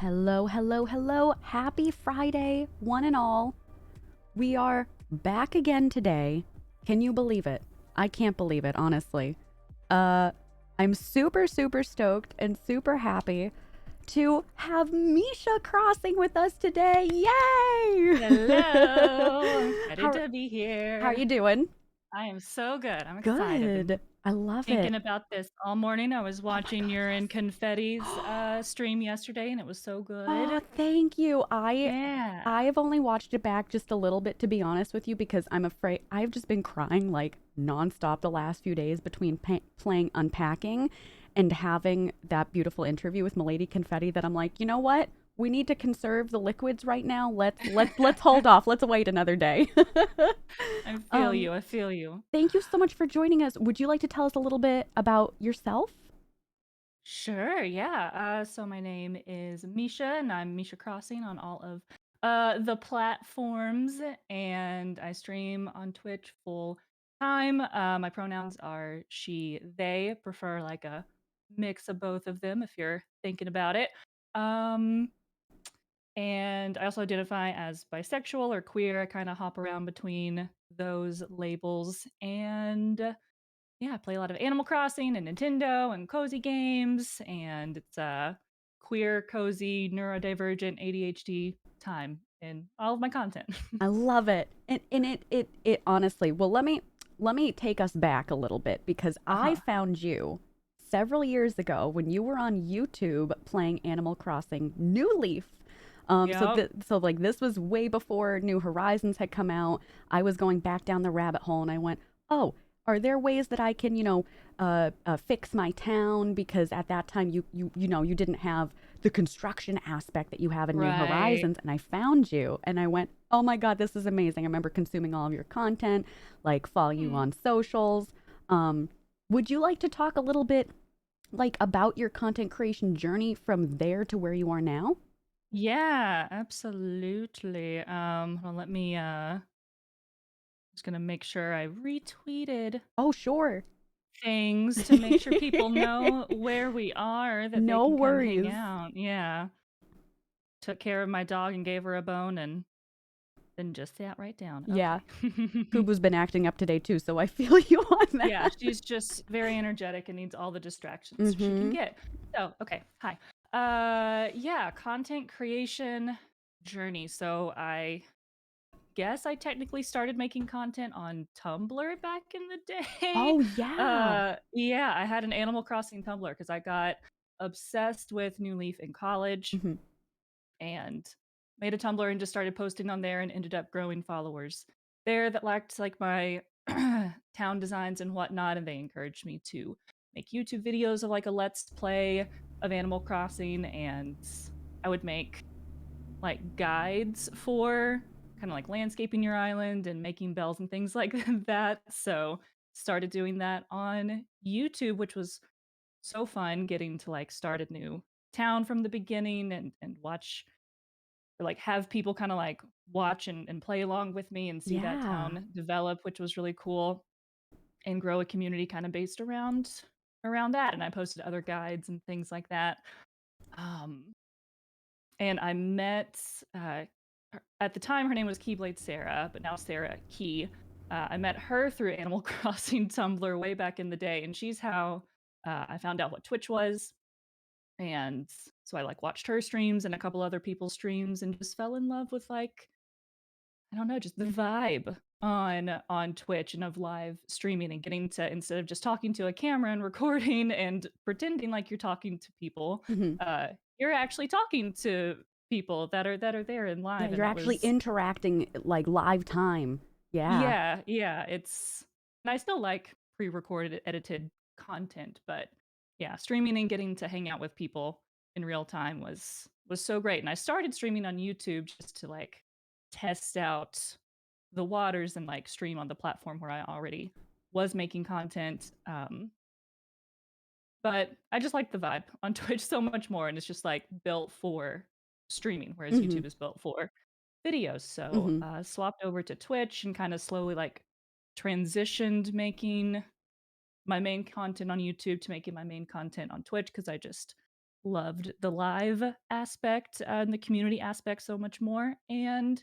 Hello, hello, hello. Happy Friday, one and all. We are back again today. Can you believe it? I can't believe it, honestly. Uh, I'm super, super stoked and super happy to have Misha crossing with us today. Yay! Hello, I'm excited how, to be how are here. you doing? I am so good. I'm excited. Been Good. I love it. thinking about this all morning. I was Oh my watching God, your yes. and Confetti's stream yesterday, and it was so Oh, good. thank you. Yeah. I've only watched it back just a little bit, to be honest with you, because I'm afraid I've just been crying like nonstop the last few days between playing Unpacking and having that beautiful interview with Milady Confetti that I'm like, you know what? We need to conserve the liquids right now. Let's hold off. Let's wait another day. I feel um, you. I feel you. Thank you so much for joining us. Would you like to tell us a little bit about yourself? Sure, yeah. So my name is Misha, and I'm Misha Crossing on all of the platforms, and I stream on Twitch full time. My pronouns are she, they. Prefer like a mix of both of them if you're thinking about it. Um, and I also identify as bisexual or queer. I kind of hop around between those labels, and yeah, I play a lot of Animal Crossing and Nintendo and cozy games, and it's a queer, cozy, neurodivergent ADHD time in all of my content. I love it. And it honestly, well, let me take us back a little bit because I Uh-huh. found you several years ago when you were on YouTube playing Animal Crossing New Leaf. Yep. So like this was way before New Horizons had come out. I was going back down the rabbit hole and I went, "Oh, are there ways that I can, fix my town?" Because at that time you didn't have the construction aspect that you have in New Right. Horizons. And I found you and I went, oh my God, this is amazing. I remember consuming all of your content, like following you Hmm. on socials. Um, would you like to talk a little bit like about your content creation journey from there to where you are now? Yeah, absolutely. Well, let me just gonna make sure I retweeted Oh, sure. things to make sure people know where we are, that they No can come hang worries. out. Yeah. Took care of my dog and gave her a bone and then just sat right down. Yeah. Okay. Fubu's been acting up today too, so I feel you on Yeah, that. she's just very energetic and needs all the distractions she can Mm-hmm. get. So, okay, hi. Yeah, content creation journey. So I guess I technically started making content on Tumblr back in the day. Oh yeah. Yeah, I had an Animal Crossing Tumblr because I got obsessed with New Leaf in college Mm-hmm. and made a Tumblr and just started posting on there and ended up growing followers there that liked like my town designs and whatnot. And they encouraged me to make YouTube videos of like a let's play of Animal Crossing. And I would make like guides for kind of like landscaping your island and making bells and things like that. So started doing that on YouTube, which was so fun getting to like start a new town from the beginning and watch or like have people kind of like watch and play along with me and see that Yeah. town develop, which was really cool, and grow a community kind of based around that. And I posted other guides and things like that. Um, and I met at the time her name was Keyblade Sarah, but now Sarah Key. I met her through Animal Crossing Tumblr way back in the day, and she's how I found out what Twitch was. And so I like watched her streams and a couple other people's streams and just fell in love with like I don't know, just the vibe on Twitch and of live streaming and getting to instead of just talking to a camera and recording and pretending like you're talking to people, Mm-hmm. uh, you're actually talking to people that are there in Yeah, live, you're and it actually was interacting like live time. Yeah. yeah, it's and I still like pre-recorded edited content, but yeah, streaming and getting to hang out with people in real time was so great. And I started streaming on YouTube just to like test out the waters and like stream on the platform where I already was making content. But I just like the vibe on Twitch so much more, and it's just like built for streaming, whereas Mm-hmm. YouTube is built for videos. So Mm-hmm. swapped over to Twitch and kind of slowly like transitioned making my main content on YouTube to making my main content on Twitch because I just loved the live aspect and the community aspect so much more. And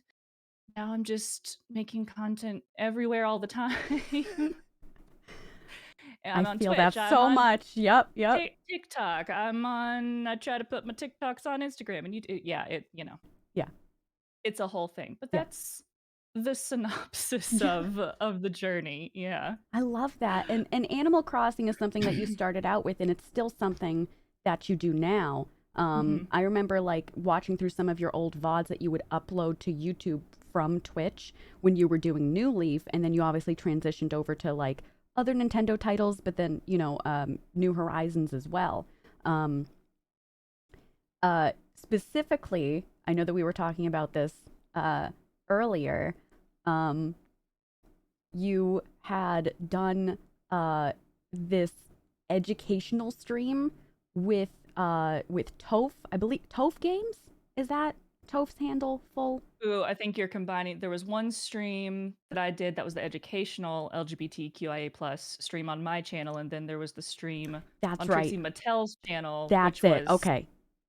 now I'm just making content everywhere all the time. I I'm on feel that Twitch. I'm so on much. Yep, yep. TikTok. I try to put my TikToks on Instagram and yeah, Yeah, it's a whole thing. But yeah. that's the synopsis Yeah. of the journey. Yeah. I love that. And Animal Crossing is something that you started out with, and it's still something that you do now. hmm I remember like watching through some of your old VODs that you would upload to YouTube from Twitch when you were doing New Leaf, and then you obviously transitioned over to like other Nintendo titles, but then, New Horizons as well. Um, Specifically, I know that we were talking about this earlier. Um, you had done this educational stream with Toph, I believe Toph Games. Is that Toph's handle full? Ooh, I think you're combining. There was one stream that I did that was the educational LGBTQIA plus stream on my channel, and then there was the stream That's on right. Trixie Mattel's channel, That's which it. was Okay.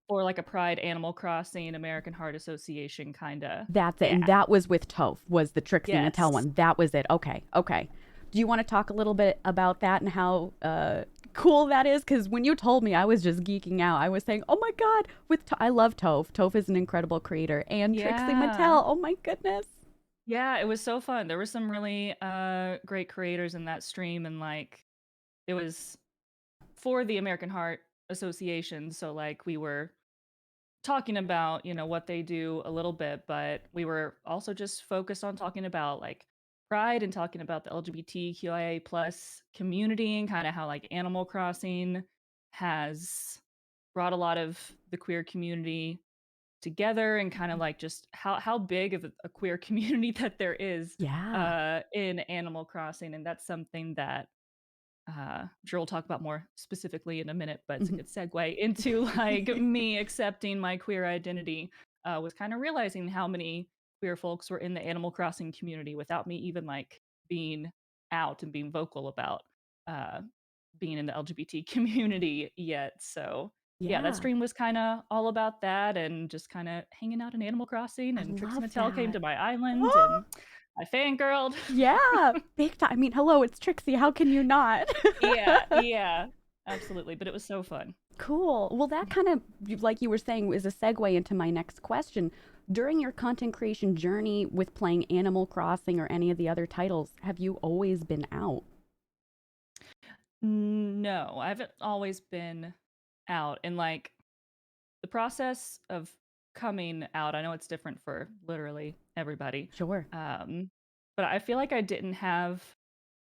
for like a Pride Animal Crossing American Heart Association kind of. That's it. And Yeah. that was with Toph, was the Trixie Mattel Yes. one. That was it. Okay. Okay. Do you want to talk a little bit about that and how cool that is? Because when you told me, I was just geeking out. I was saying, oh my God, I love Toph. Toph is an incredible creator. And Trixie Yeah. Mattel. Oh my goodness. Yeah, it was so fun. There were some really great creators in that stream, and like it was for the American Heart Association, so like we were talking about, what they do a little bit, but we were also just focused on talking about like pride and talking about the LGBTQIA plus community and kind of how like Animal Crossing has brought a lot of the queer community together and kind of like just how big of a queer community that there is Yeah. in Animal Crossing. And that's something that I'm sure we'll talk about more specifically in a minute, but it's a Mhm. good segue into like me accepting my queer identity. Was kind of realizing how many queer folks were in the Animal Crossing community without me even like being out and being vocal about uh, being in the LGBT community yet. So yeah, that Yeah. stream was kind of all about that and just kind of hanging out in Animal Crossing. I And Trixie love Mattel came that. to my island Oh, and I fangirled. yeah. Big time. I mean, hello, it's Trixie. How can you not? Yeah, yeah, absolutely. But it was so fun. Cool. Well, that kind of, like you were saying, is a segue into my next question. During your content creation journey with playing Animal Crossing or any of the other titles, have you always been out? No, I haven't always been out. And like the process of coming out, I know it's different for literally everybody. Sure. Um, but I feel like I didn't have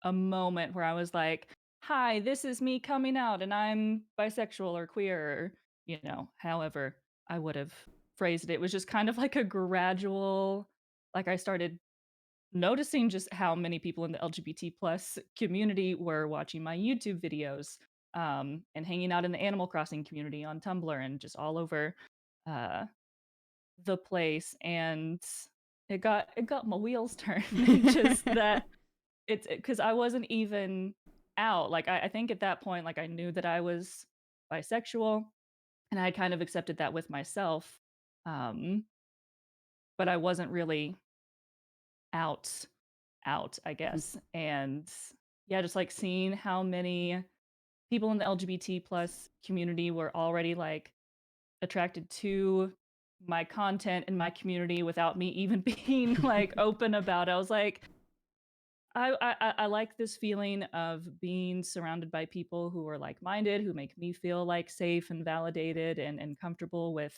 a moment where I was like, hi, this is me coming out and I'm bisexual or queer, or, however I would have phrased it. It was just kind of like a gradual, like I started noticing just how many people in the LGBT plus community were watching my YouTube videos, and hanging out in the Animal Crossing community on Tumblr and just all over uh, the place. And it got my wheels turning. Just that it's because I wasn't even out. Like I think at that point, like I knew that I was bisexual, and I kind of accepted that with myself. Um, but I wasn't really out out, I guess. And yeah, just like seeing how many people in the LGBT plus community were already like attracted to my content and my community without me even being like open about it. I was like, I like this feeling of being surrounded by people who are like minded, who make me feel like safe and validated and comfortable with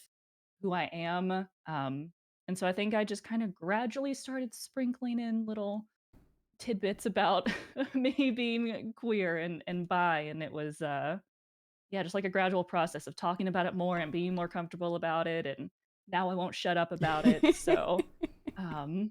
who I am. And so I think I just kind of gradually started sprinkling in little tidbits about me being queer and bi, and it was yeah, just like a gradual process of talking about it more and being more comfortable about it, and now I won't shut up about it. So um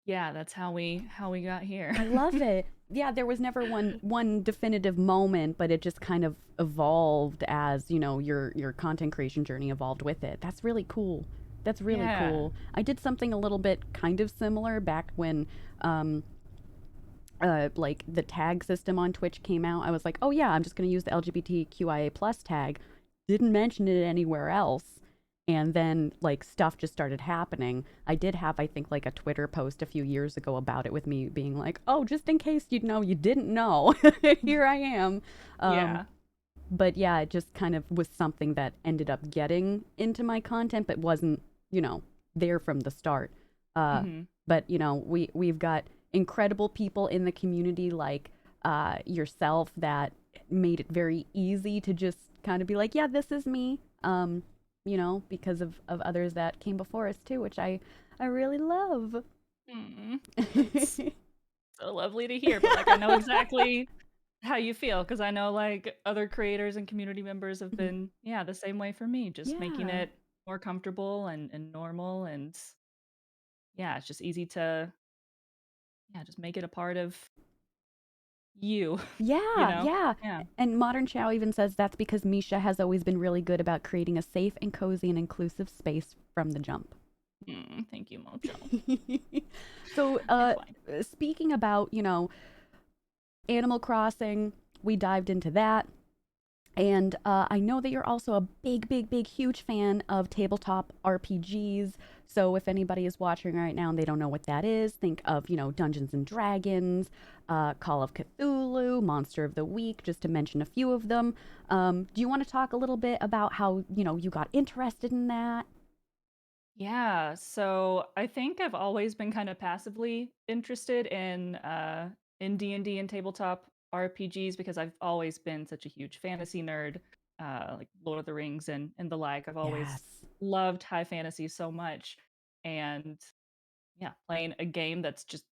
yeah, that's how we got here. I love it. Yeah, there was never one definitive moment, but it just kind of evolved as, your content creation journey evolved with it. That's really cool. That's really Yeah. cool. I did something a little bit kind of similar back when um like the tag system on Twitch came out. I was like, oh yeah, I'm just going to use the LGBTQIA plus tag. didn't mention it anywhere else. And then like stuff just started happening. I did have, I think, like a Twitter post a few years ago about it with me being like, oh, just in case you didn't know, here I am. Um, Yeah. but yeah, it just kind of was something that ended up getting into my content, but wasn't, you know, there from the start. Uh, Mhm. but we've got incredible people in the community like yourself that made it very easy to just kind of be like, yeah, this is me. Because of others that came before us too, which I really love. Mm. That's so lovely to hear, but, like, I know exactly how you feel because I know, like, other creators and community members have been, yeah, the same way for me, just making Yeah. it more comfortable and normal, and yeah, it's just easy to, yeah, just make it a part of you, you Yeah, know? yeah. Yeah. And Modern Chow even says that's because Misha has always been really good about creating a safe and cozy and inclusive space from the jump. Thank you, Mojo. So, You're fine. speaking about, Animal Crossing, we dived into that. And I know that you're also a big, big, big, huge fan of tabletop RPGs. So if anybody is watching right now and they don't know what that is, think of, Dungeons and Dragons, Call of Cthulhu, Monster of the Week, just to mention a few of them. Do you want to talk a little bit about how, you got interested in that? Yeah, so I think I've always been kind of passively interested in D&D and tabletop RPGs because I've always been such a huge fantasy nerd, like Lord of the Rings and the like. I've always Yes. loved high fantasy so much, and yeah, playing a game that's just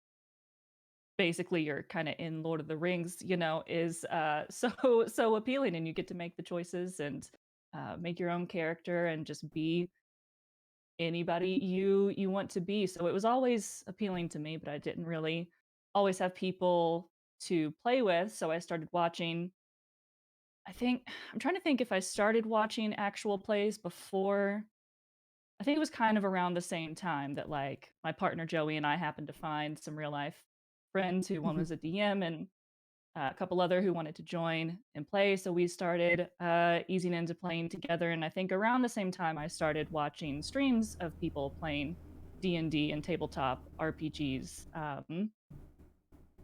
basically you're kind of in Lord of the Rings, is so appealing, and you get to make the choices and make your own character and just be anybody you want to be. So it was always appealing to me, but I didn't really always have people to play with. So I started watching. I think I'm trying to think if I started watching actual plays before. I think it was kind of around the same time that like my partner Joey and I happened to find some real life friends who one Mhm. was a DM and a couple other who wanted to join and play. So we started easing into playing together. And I think around the same time, I started watching streams of people playing D&D and tabletop RPGs.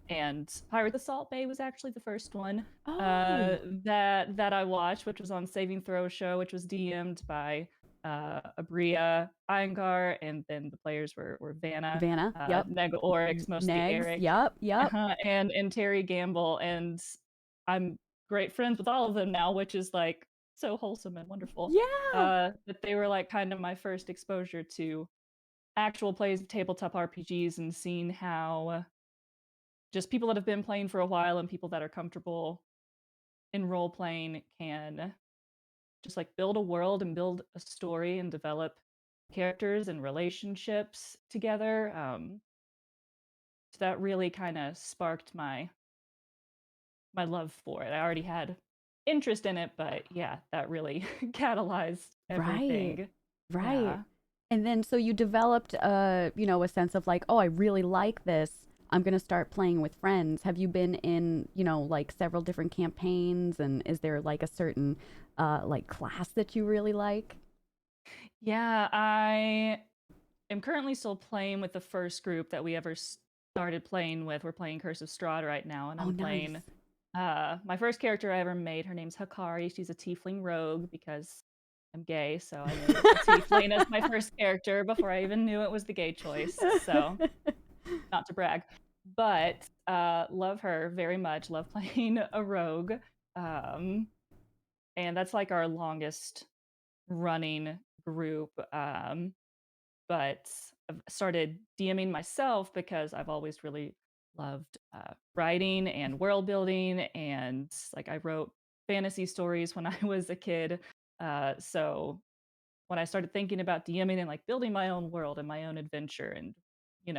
And Pirate the Salt Bay was actually the first one Oh, that I watched, which was on Saving Throw Show, which was DM'd by Abria Iyengar, and then the players were Vanna, Vanna. Yep. Neg Oryx, mostly Negs. Eric, Yep. Yep. and Terry Gamble, and I'm great friends with all of them now, which is like so wholesome and wonderful. Yeah. But they were like kind of my first exposure to actual plays of tabletop RPGs and seeing how just people that have been playing for a while and people that are comfortable in role playing can just like build a world and build a story and develop characters and relationships together. So that really kind of sparked my love for it. I already had interest in it, but yeah, that really catalyzed Right. everything. Right. Yeah. And then so you developed a sense of like, oh, I really like this. I'm going to start playing with friends. Have you been in, like several different campaigns, and is there like a certain like class that you really like? Yeah, I am currently still playing with the first group that we ever started playing with. We're playing Curse of Strahd right now, and Oh, I'm nice. playing my first character I ever made. Her name's Hakari. She's a tiefling rogue because I'm gay, so I made a tiefling as my first character before I even knew it was the gay choice. So, not to brag, but love her very much. Love playing a rogue. Um, and that's like our longest running group. But I've started DMing myself because I've always really loved writing and world building, and like I wrote fantasy stories when I was a kid. So when I started thinking about DMing and like building my own world and my own adventure, and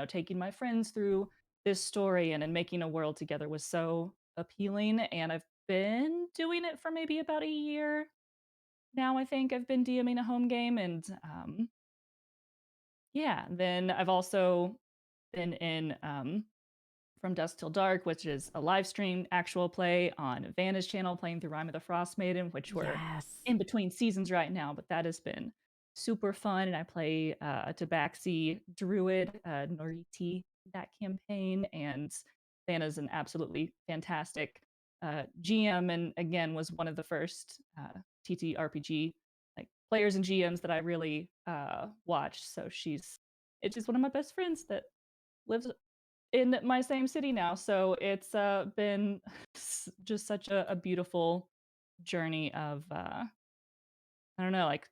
taking my friends through this story and making a world together was so appealing. And I've been doing it for maybe about a year now. I think I've been DMing a home game, and yeah, then I've also been in From Dusk Till Dark, which is a live stream actual play on Vanna's channel, playing through Rime of the Frost Maiden, which we're Yes. in between seasons right now, but that has been super fun. And I play a Tabaxi druid, Noriti, that campaign, and Vanna's an absolutely fantastic GM, and again was one of the first TTRPG like players and GMs that I really watched. So it's just one of my best friends that lives in my same city now. So it's been just such a beautiful journey of I don't know, like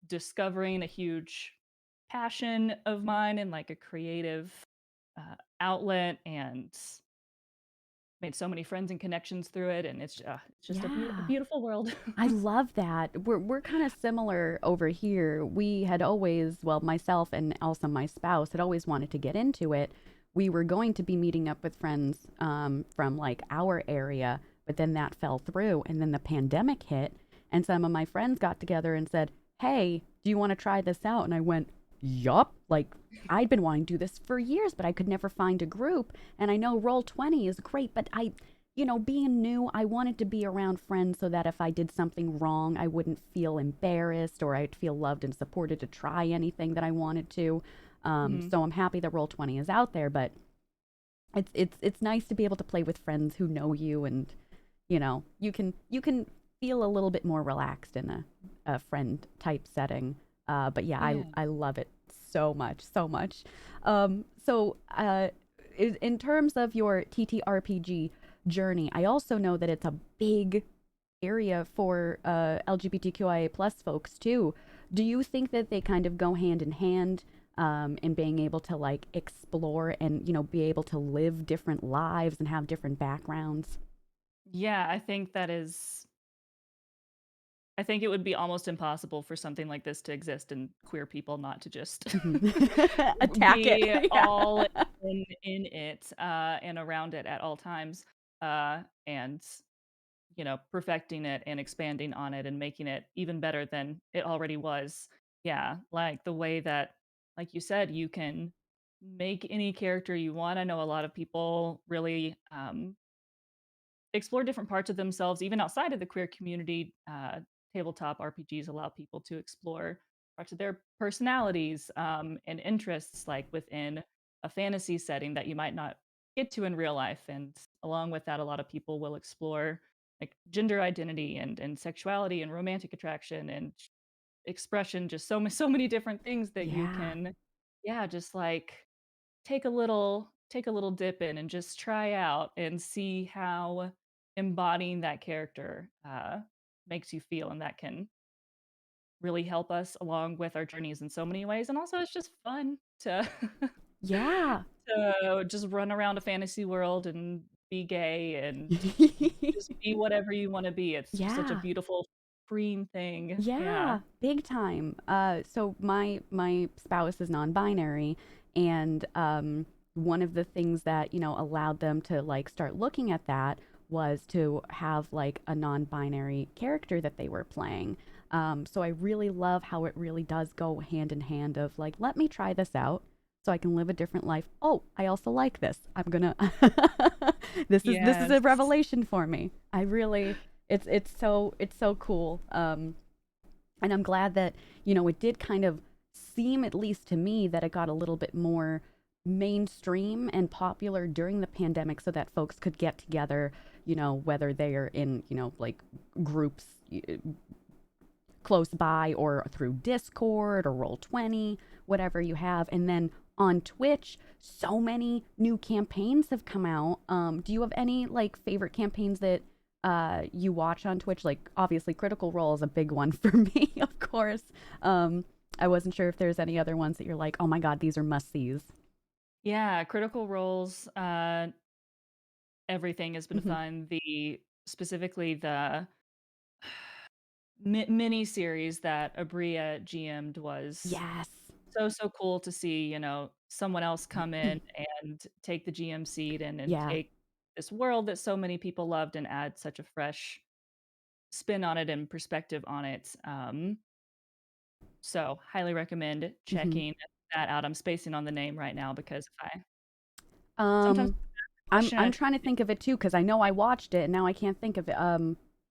discovering a huge passion of mine and like a creative outlet, and made so many friends and connections through it. And it's just a Yeah. beautiful world. I love that. We're kind of similar over here. We had always, well, myself and also my spouse had always wanted to get into it. We were going to be meeting up with friends from like our area, but then that fell through, and then the pandemic hit, and some of my friends got together and said, "Hey, do you want to try this out?" And I went, "Yup." Like I'd been wanting to do this for years, but I could never find a group. And I know Roll20 is great, but being new, I wanted to be around friends so that if I did something wrong, I wouldn't feel embarrassed, or I'd feel loved and supported to try anything that I wanted to. Mhm. So I'm happy that Roll20 is out there, but it's nice to be able to play with friends who know you, and you can feel a little bit more relaxed in a friend type setting. But yeah, I Yeah. I love it so much, so much. So in terms of your TTRPG journey, I also know that it's a big area for LGBTQIA plus folks too. Do you think that they kind of go hand in hand in being able to like explore and be able to live different lives and have different backgrounds? Yeah, I think it would be almost impossible for something like this to exist and queer people not to just Mhm. Attack it. be all Yeah. in it and around it at all times, and perfecting it and expanding on it and making it even better than it already was. Yeah, like the way that, like you said, you can make any character you want. I know a lot of people really explore different parts of themselves, even outside of the queer community. Tabletop RPGs allow people to explore parts of their personalities and interests, like within a fantasy setting that you might not get to in real life. And along with that, a lot of people will explore like gender identity and sexuality and romantic attraction and expression, just so many different things that you Yeah. can, yeah, just like take a little dip in and just try out and see how embodying that character makes you feel, and that can really help us along with our journeys in so many ways. And also it's just fun to Yeah. to just run around a fantasy world and be gay and just be whatever you want to be. It's just such a Yeah. beautiful freeing thing. Yeah. Yeah, big time. So my spouse is non-binary, and one of the things that allowed them to like start looking at that was to have like a non-binary character that they were playing. So I really love how it really does go hand in hand of like, let me try this out so I can live a different life. Oh, I also like this. I'm gonna this is a Yes. revelation for me. I really it's so cool. And I'm glad that, it did kind of seem, at least to me, that it got a little bit more mainstream and popular during the pandemic so that folks could get together, whether they are in, like groups close by or through Discord or Roll20, whatever you have. And then on Twitch, so many new campaigns have come out. Do you have any like favorite campaigns that you watch on Twitch? Like obviously Critical Role is a big one for me, of course. I wasn't sure if there's any other ones that you're like, oh my god, these are must sees. Yeah, Critical Roles, everything has been Hmm. fun. The specifically the mini series that Abria GM'd was Yes. so cool to see, someone else come in and take the GM seat and Yeah. take this world that so many people loved and add such a fresh spin on it and perspective on it. So highly recommend Hmm. checking that out. I'm spacing on the name right now because if I sometimes Um, I'm trying to think of it too because I know I watched it and now I can't think of it.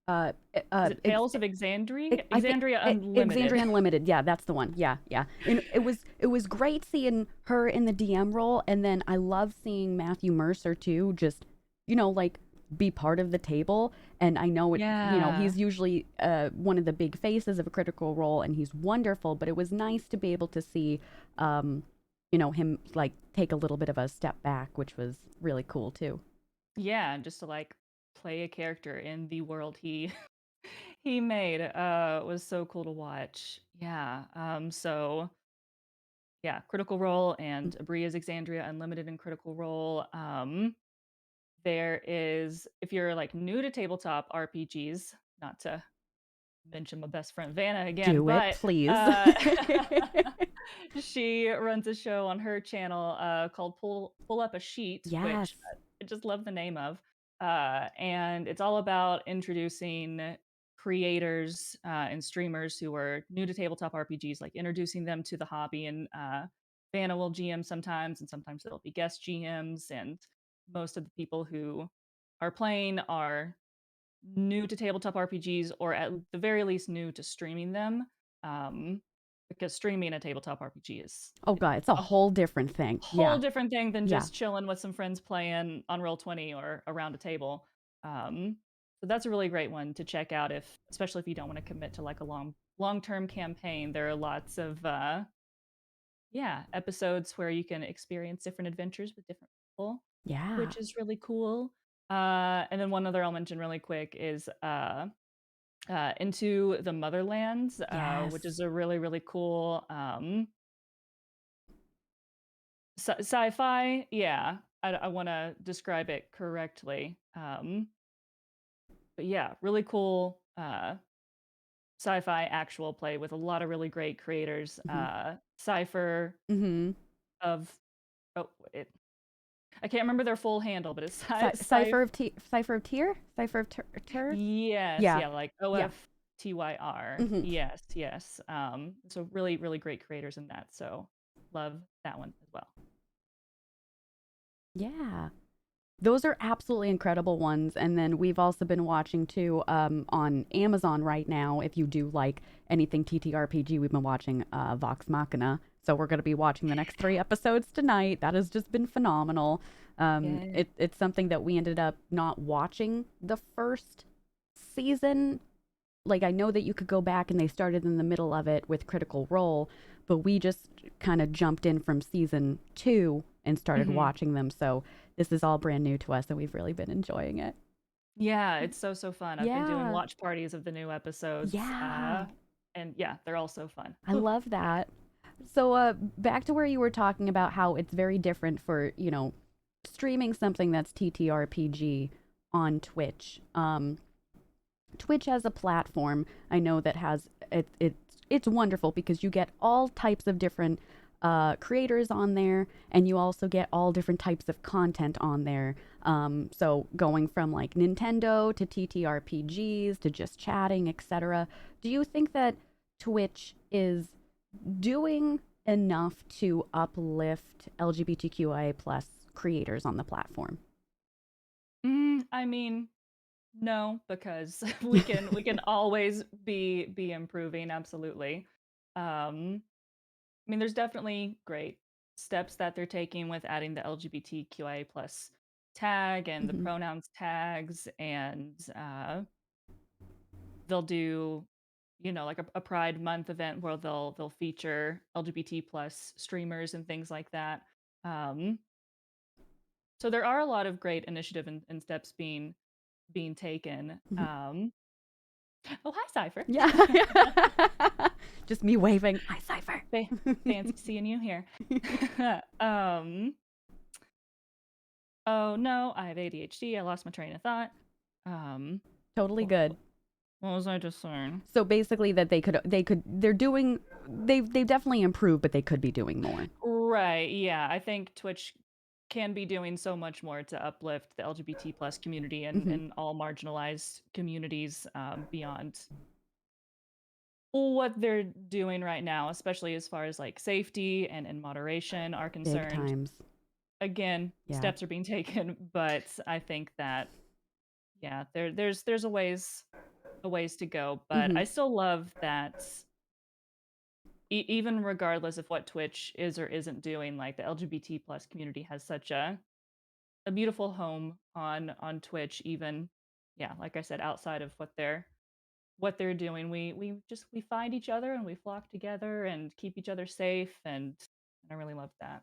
Uh, Is it Tales of Exandria? I think Exandria Unlimited. Exandria Unlimited. Yeah, that's the one. Yeah, yeah. And it was great seeing her in the DM role, and then I love seeing Matthew Mercer too. Just like be part of the table. And I know it. Yeah. He's usually one of the big faces of a Critical Role, and he's wonderful. But it was nice to be able to see, him like take a little bit of a step back, which was really cool too. Yeah, just to like play a character in the world he he made was so cool to watch. Yeah. So yeah, Critical Role and Abria's Exandria Unlimited and Critical Role. There is, if you're like new to tabletop RPGs, not to mention my best friend Vanna again, Do it, but please. uh, she runs a show on her channel called Pull Up a Sheet, Yes. which I just love the name of. And it's all about introducing creators and streamers who are new to tabletop RPGs, like introducing them to the hobby. And Vanna will GM sometimes, and sometimes there'll be guest GMs. And most of the people who are playing are new to tabletop RPGs, or at the very least new to streaming them. Um, because streaming a tabletop RPG is Oh god, it's a a whole different thing. whole Yeah. different thing than Yeah. just chilling with some friends playing on Roll20 or around a table. Um, so that's a really great one to check out, if especially if you don't want to commit to like a long-term campaign. There are lots of episodes where you can experience different adventures with different people, Yeah. which is really cool. And then one other I'll mention really quick is Into the Motherlands, Yes. which is a really, really cool sci-fi. Yeah, I want to describe it correctly. But yeah, really cool sci-fi actual play with a lot of really great creators. Mhm. Cypher Mhm. of oh it I can't remember their full handle, but it's Cipher of Tear? Cipher of Tur? Yes, Yeah. yeah, like Yeah. OFTYR. Mhm. Yes, yes. So really, really great creators in that. So love that one as well. Yeah. Those are absolutely incredible ones. And then we've also been watching too on Amazon right now. If you do like anything TTRPG, we've been watching Vox Machina. So we're going to be watching the next 3 episodes tonight. That has just been phenomenal. Yeah. It's something that we ended up not watching the first season. Like I know that you could go back and they started in the middle of it with Critical Role, but we just kind of jumped in from season 2 and started Hmm. watching them. So this is all brand new to us and we've really been enjoying it. Yeah, it's so so fun. I've been doing Yeah. watch parties of the new episodes, Yeah. and yeah, they're all so fun. I love that. So back to where you were talking about how it's very different for, streaming something that's TTRPG on Twitch. Twitch as a platform, I know that has it's wonderful because you get all types of different creators on there, and you also get all different types of content on there. So going from like Nintendo to TTRPGs to just chatting, etc. Do you think that Twitch is doing enough to uplift LGBTQIA plus creators on the platform? I mean, no, because we can always be improving. Absolutely. I mean, there's definitely great steps that they're taking with adding the LGBTQIA plus tag and the Hmm. pronouns tags, and they'll do, like a Pride Month event where they'll feature LGBT plus streamers and things like that. Um, so there are a lot of great initiative and steps being taken. Hmm. Oh, hi, Cypher. Yeah. Just me waving. Hi, Cypher. Fancy seeing you here. um, oh no, I have ADHD. I lost my train of thought. Um, Totally what, good. what was I just saying? So basically that they've definitely improved, but they could be doing more. Right. Yeah, I think Twitch can be doing so much more to uplift the LGBT plus community and, Hmm. and all marginalized communities beyond what they're doing right now, especially as far as like safety and moderation are Big concerned. times. again, Yeah. steps are being taken, but I think that yeah, there's a ways to go, but Hmm. I still love that even regardless of what Twitch is or isn't doing, like the LGBT plus community has such a beautiful home on Twitch. Even yeah, like I said, outside of what they're doing, we find each other and we flock together and keep each other safe, and I really love that.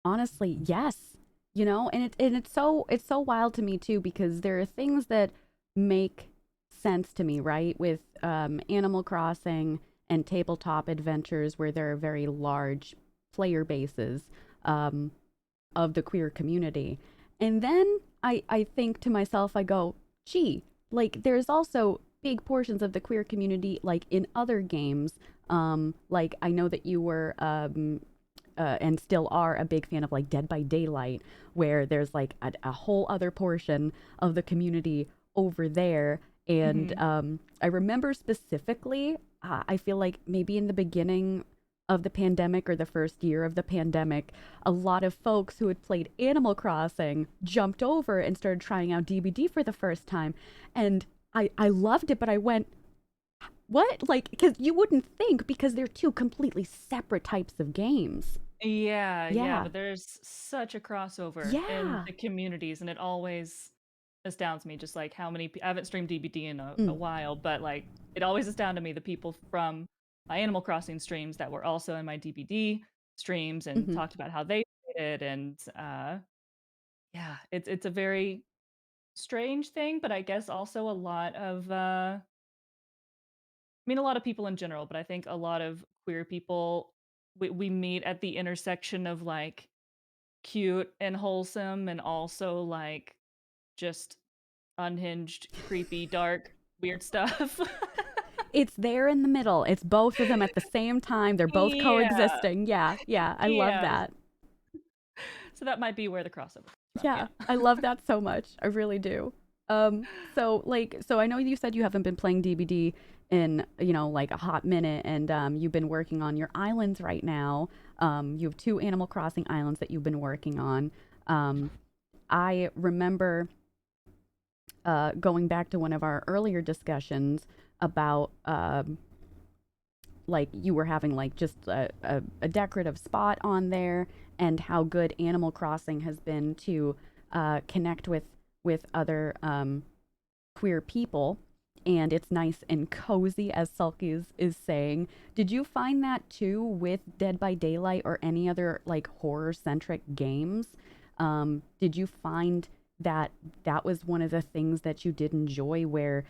Honestly, yes. You know, and it's so wild to me too because there are things that make sense to me, right? With Animal Crossing and tabletop adventures where there are very large player bases um, of the queer community. And then I think to myself, I go, gee, like there's also big portions of the queer community like in other games. Like I know that you were and still are a big fan of like Dead by Daylight, where there's like a whole other portion of the community over there. And Hmm. I remember specifically, I feel like maybe in the beginning of the pandemic or the first year of the pandemic, a lot of folks who had played Animal Crossing jumped over and started trying out DBD for the first time. And I loved it, but I went, what? Like, because you wouldn't think because they're two completely separate types of games. Yeah, yeah, Yeah. but there's such a crossover in Yeah. the communities, and it always astounds me just like how many I haven't streamed DBD in a Mm. while, but like it always astounded me the people from my Animal Crossing streams that were also in my DBD streams and Hmm. talked about how they did it, and yeah, it's a very strange thing, but I guess also a lot of I mean a lot of people in general, but I think a lot of queer people we meet at the intersection of like cute and wholesome and also like just unhinged, creepy, dark, weird stuff. It's there in the middle. It's both of them at the same time. They're both Yeah. coexisting. Yeah. Yeah. I love Yeah. that. So that might be where the crossover comes from. Yeah. Yeah. I love that so much. I really do. So I know you said you haven't been playing DBD in, like a hot minute and you've been working on your islands right now. You have two Animal Crossing islands that you've been working on. Um, I remember going back to one of our earlier discussions about like you were having like just a decorative spot on there and how good Animal Crossing has been to connect with other queer people. And it's nice and cozy, as Sulky is saying. Did you find that too with Dead by Daylight or any other like horror centric games? Did you find that that was one of the things that you did enjoy where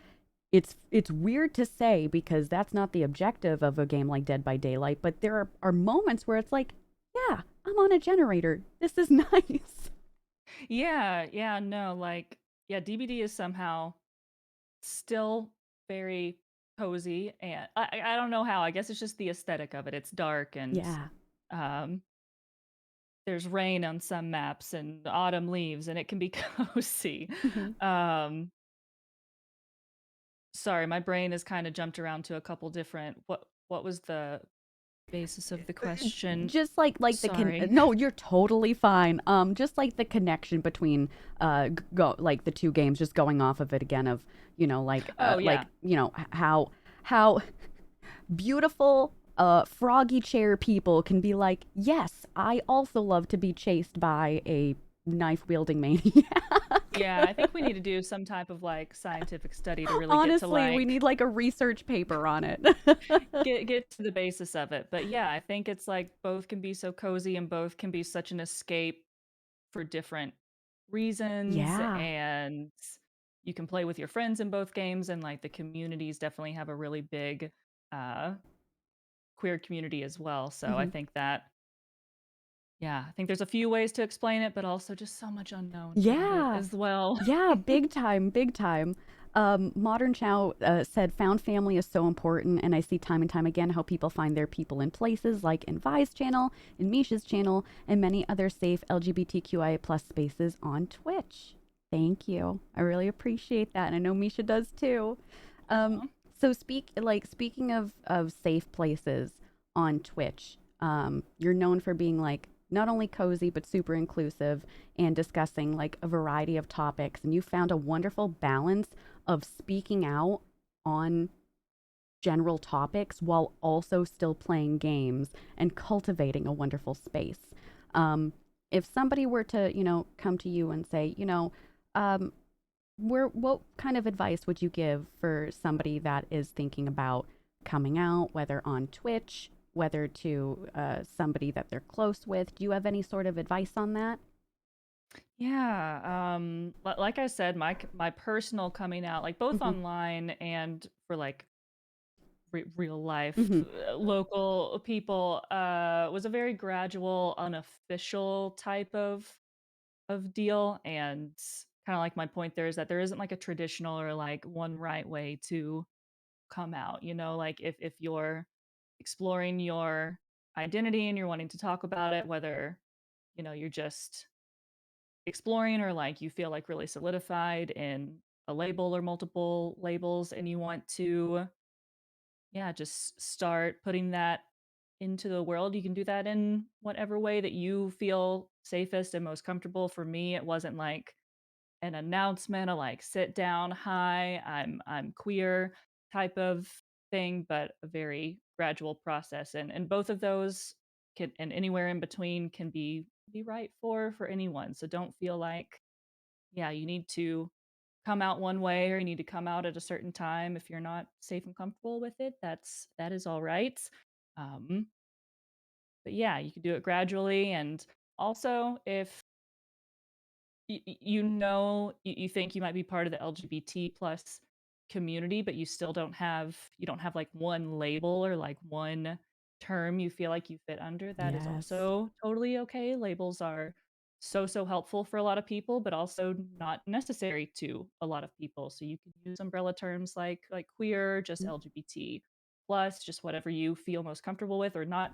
it's weird to say because that's not the objective of a game like Dead by Daylight, but there are moments where it's like, yeah, I'm on a generator. This is nice. Yeah, yeah, no, like yeah, DBD is somehow still very cozy and I don't know how. I guess it's just the aesthetic of it. It's dark and Yeah. um there's rain on some maps and autumn leaves and it can be cozy. Hmm. Um Sorry, my brain has kinda jumped around to a couple different what was the basis of the question? Just like Sorry. no, you're totally fine. Just like the connection between go like the two games, just going off of it again of Oh, yeah. how beautiful froggy chair people can be like, yes, I also love to be chased by a knife wielding maniac. Yeah, I think we need to do some type of, like, scientific study to really get to, Honestly, we like need like a research paper on it. get to the basis of it, but yeah, I think it's, like, both can be so cozy and both can be such an escape for different reasons, Yeah. and you can play with your friends in both games, and, like, the communities definitely have a really big, uh, queer community as well, so I Hmm. think that yeah, I think there's a few ways to explain it, but also just so much unknown about it Yeah. as well. Yeah, big time, big time. Modern Chow said, found family is so important, and I see time and time again how people find their people in places like in Vi's channel, in Misha's channel, and many other safe LGBTQIA plus spaces on Twitch. Thank you. I really appreciate that, and I know Misha does too. Um, Aw. so speaking of safe places on Twitch, you're known for being like not only cozy, but super inclusive and discussing like a variety of topics. And you found a wonderful balance of speaking out on general topics while also still playing games and cultivating a wonderful space. Um, if somebody were to, come to you and say, um, what kind of advice would you give for somebody that is thinking about coming out, whether on Twitch, whether to somebody that they're close with? Do you have any sort of advice on that? Yeah, like I said, my personal coming out, like both Mm-hmm. online and for like real life Mm-hmm. local people, was a very gradual, unofficial type of deal. And kind of like my point there is that there isn't like a traditional or like one right way to come out. Like if you're exploring your identity and you're wanting to talk about it, whether you're just exploring or like you feel like really solidified in a label or multiple labels and you want to, yeah, just start putting that into the world, you can do that in whatever way that you feel safest and most comfortable. For me, it wasn't like an announcement, a like sit down, hi, I'm queer type of thing, but a very gradual process. And both of those can, and anywhere in between, can be right for anyone. So don't feel like, yeah, you need to come out one way or you need to come out at a certain time. If you're not safe and comfortable with it, that is all right. Um, but yeah, you can do it gradually. And also, if you think you might be part of the LGBT plus community, but you don't have like one label or like one term you feel like you fit under, that is Yes. also totally okay. Labels are so helpful for a lot of people, but also not necessary to a lot of people. So you can use umbrella terms like queer, just LGBT plus, just whatever you feel most comfortable with, or not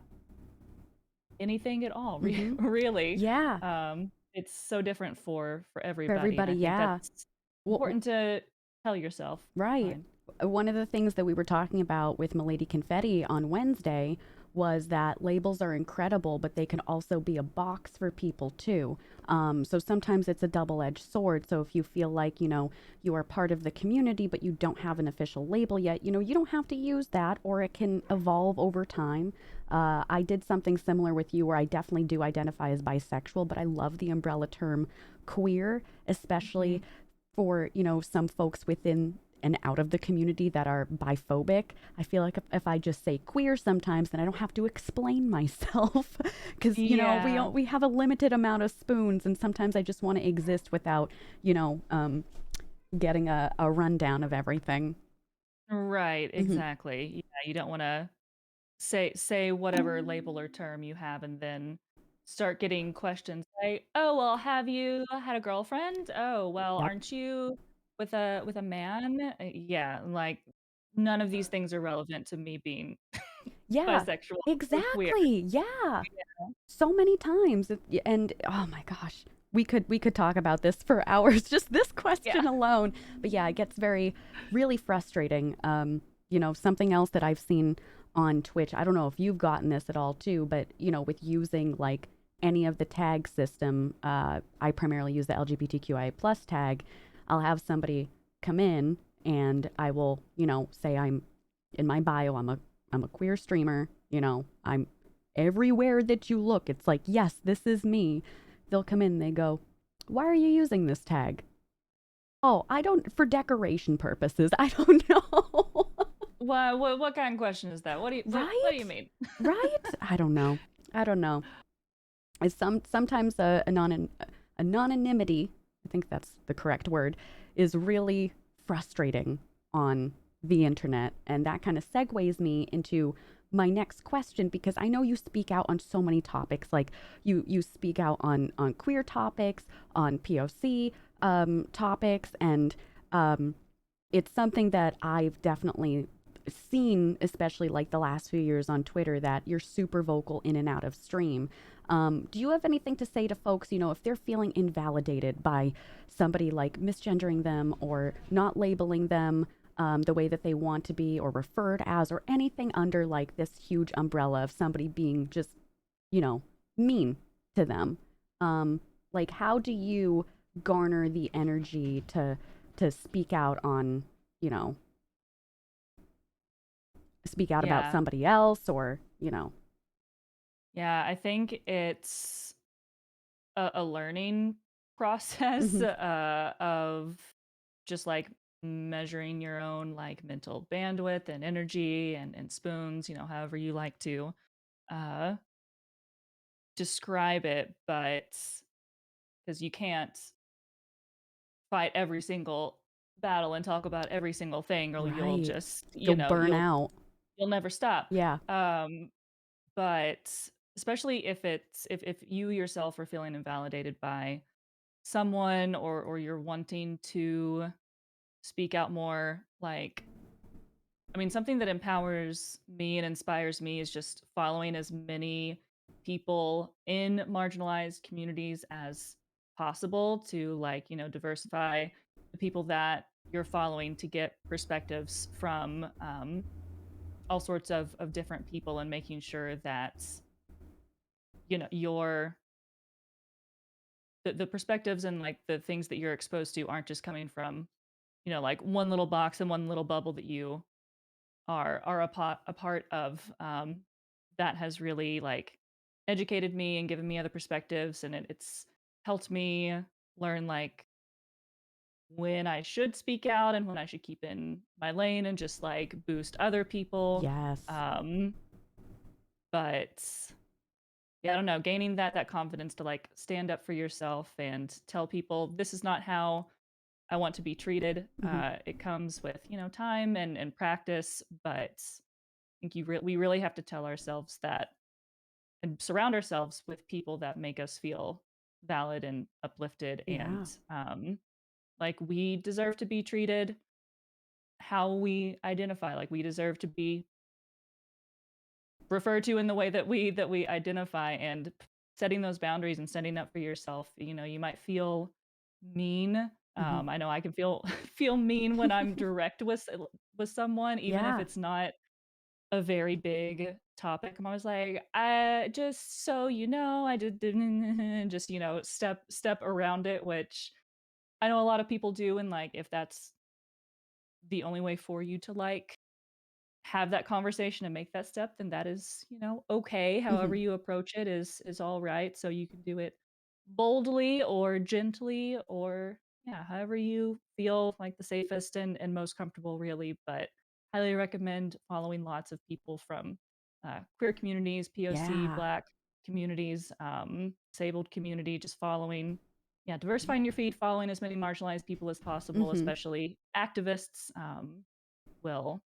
anything at all, Mm-hmm. really. Yeah. It's so different for For everybody, and everybody, I think yeah. that's Well, important to tell yourself. right. Fine. One of the things that we were talking about with Milady Confetti on Wednesday was that labels are incredible, but they can also be a box for people too. So sometimes it's a double edged sword. So if you feel like, you are part of the community, but you don't have an official label yet, you don't have to use that, or it can evolve over time. I did something similar with you where I definitely do identify as bisexual, but I love the umbrella term queer, especially Mhm. for some folks within and out of the community that are biphobic. I feel like if I just say queer sometimes, then I don't have to explain myself because Yeah. we have a limited amount of spoons, and sometimes I just want to exist without you know getting a rundown of everything. Right, Hmm. exactly. Yeah, you don't wanna say whatever label or term you have and then start getting questions like, "Oh, well, have you had a girlfriend? Oh, well, Yep. aren't you with a man?" Yeah, like, none of these things are relevant to me being Yeah. bisexual or queer. Exactly. Yeah. Yeah. So many times, and oh my gosh, we could talk about this for hours, just this Yeah. question alone. But yeah, it gets very really frustrating. Something else that I've seen on Twitch, I don't know if you've gotten this at all too, but with using like any of the tag system, I primarily use the LGBTQIA plus tag. I'll have somebody come in and I will say I'm in my bio, I'm a queer streamer. I'm everywhere that you look, it's like, yes, this is me. They'll come in, they go, why are you using this tag? Oh, I don't, for decoration purposes. I don't know. What kind of question is that? What do you Right? mean? Right? I don't know. I don't know. It's sometimes anonymity, I think that's the correct word, is really frustrating on the internet. And that kind of segues me into my next question because I know you speak out on so many topics. Like you speak out on queer topics, on POC topics, and um, it's something that I've definitely seen, especially like the last few years on Twitter, that you're super vocal in and out of stream. Do you have anything to say to folks, if they're feeling invalidated by somebody like misgendering them or not labeling them the way that they want to be or referred as or anything under like this huge umbrella of somebody being just, you know, mean to them. Um, like, how do you garner the energy to speak out on, you know, speak out about Yeah. somebody else or, you know? Yeah, I think it's a learning process Hmm. of just like measuring your own like mental bandwidth and energy and spoons, however you like to uh describe it, but because you can't fight every single battle and talk about every single thing or you'll Right. just, You'll burn you'll out. never stop. Yeah. Um but especially if you yourself are feeling invalidated by someone or you're wanting to speak out more, like, I mean, something that empowers me and inspires me is just following as many people in marginalized communities as possible to, like, diversify the people that you're following to get perspectives from all sorts of different people and making sure that your the perspectives and like the things that you're exposed to aren't just coming from like one little box and one little bubble that you are a part of, that has really like educated me and given me other perspectives, and it's helped me learn like when I should speak out and when I should keep in my lane and just like boost other people. Yes. um but yeah, I don't know, gaining that confidence to like stand up for yourself and tell people this is not how I want to be treated. Hmm. It comes with time and practice, but I think we really have to tell ourselves that and surround ourselves with people that make us feel valid and uplifted, and Yeah. like we deserve to be treated how we identify. Like we deserve to be referred to in the way that we identify, and setting those boundaries and standing up for yourself. You might feel mean. Hmm. I know I can feel feel mean when I'm direct with someone, even if Yeah. it's not a very big topic. I'm always like, I just so I just didn't just step around it, which I know a lot of people do, and like if that's the only way for you to like have that conversation and make that step, then that is, okay. However Hmm. you approach it is all right. So you can do it boldly or gently, or yeah, however you feel like the safest and most comfortable, really. But highly recommend following lots of people from queer communities, POC, Yeah. Black communities, disabled community. Just following, yeah, diversifying your feed, following as many marginalized people as possible, Hmm. especially activists, will,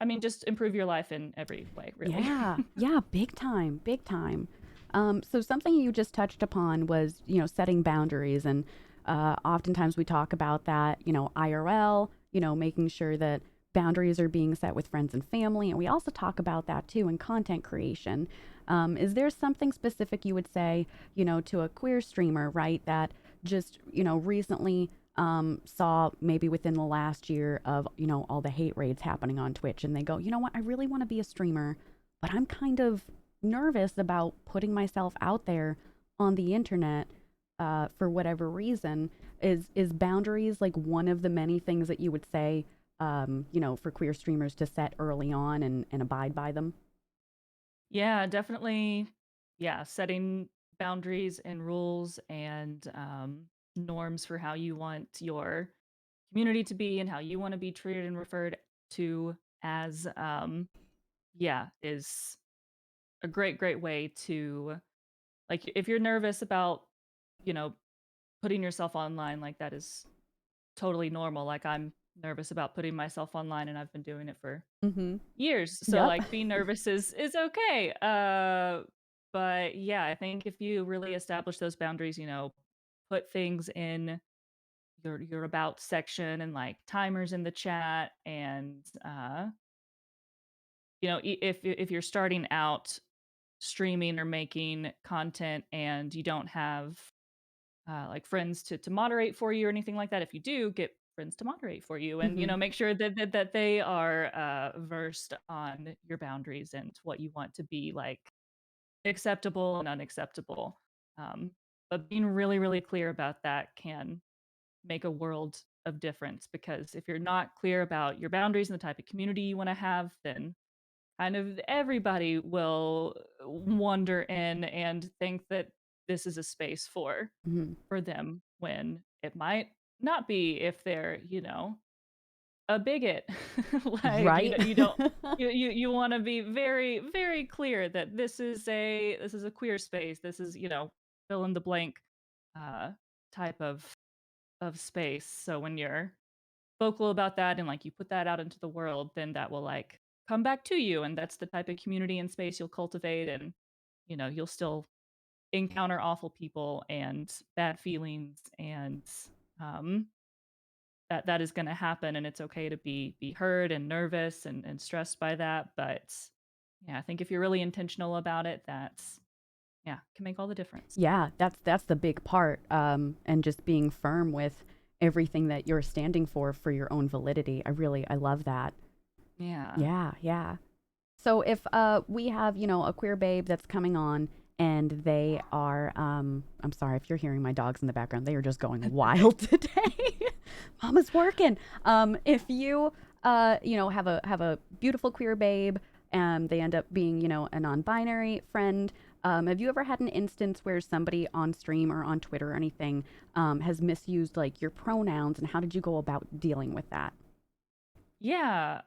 I mean, just improve your life in every way, really. Yeah, yeah, big time, big time. So something you just touched upon was, setting boundaries, and oftentimes we talk about that, IRL, making sure that boundaries are being set with friends and family, and we also talk about that too in content creation. Is there something specific you would say, to a queer streamer, right, that just, recently saw maybe within the last year of all the hate raids happening on Twitch, and they go, you know what, I really want to be a streamer, but I'm kind of nervous about putting myself out there on the internet for whatever reason. Is boundaries like one of the many things that you would say, for queer streamers to set early on and abide by them? Yeah, definitely. Yeah, setting boundaries and rules and norms for how you want your community to be and how you want to be treated and referred to as, yeah, is a great way to, like, if you're nervous about, you know, putting yourself online, like that is totally normal. Like I'm nervous about putting myself online and I've been doing it for Mm-hmm. years. So Yep. like being nervous is okay. But yeah, I think if you really establish those boundaries, put things in your about section and like timers in the chat, and if you're starting out streaming or making content and you don't have like friends to moderate for you or anything like that. If you do, get friends to moderate for you, and Mm-hmm. make sure that they are versed on your boundaries and what you want to be like acceptable and unacceptable. Um, but being really, really clear about that can make a world of difference, because if you're not clear about your boundaries and the type of community you want to have, then kind of everybody will wander in and think that this is a space Mhm. for them, when it might not be, if they're, a bigot. Like, Right? you don't you want to be very, very clear that this is a queer space. This is, fill in the blank uh type of space. So when you're vocal about that and like you put that out into the world, then that will like come back to you, and that's the type of community and space you'll cultivate. And you'll still encounter awful people and bad feelings, and um that is going to happen, and it's okay to be heard and nervous and stressed by that. But yeah, I think if you're really intentional about it, that's, yeah, can make all the difference. Yeah, that's the big part, and just being firm with everything that you're standing for your own validity. I love that. Yeah. Yeah, yeah. So if we have, a queer babe that's coming on and they are I'm sorry if you're hearing my dogs in the background. They are just going wild today. Mama's working. If you have a beautiful queer babe and they end up being, a non-binary friend, have you ever had an instance where somebody on stream or on Twitter or anything has misused like your pronouns, and how did you go about dealing with that? Yeah,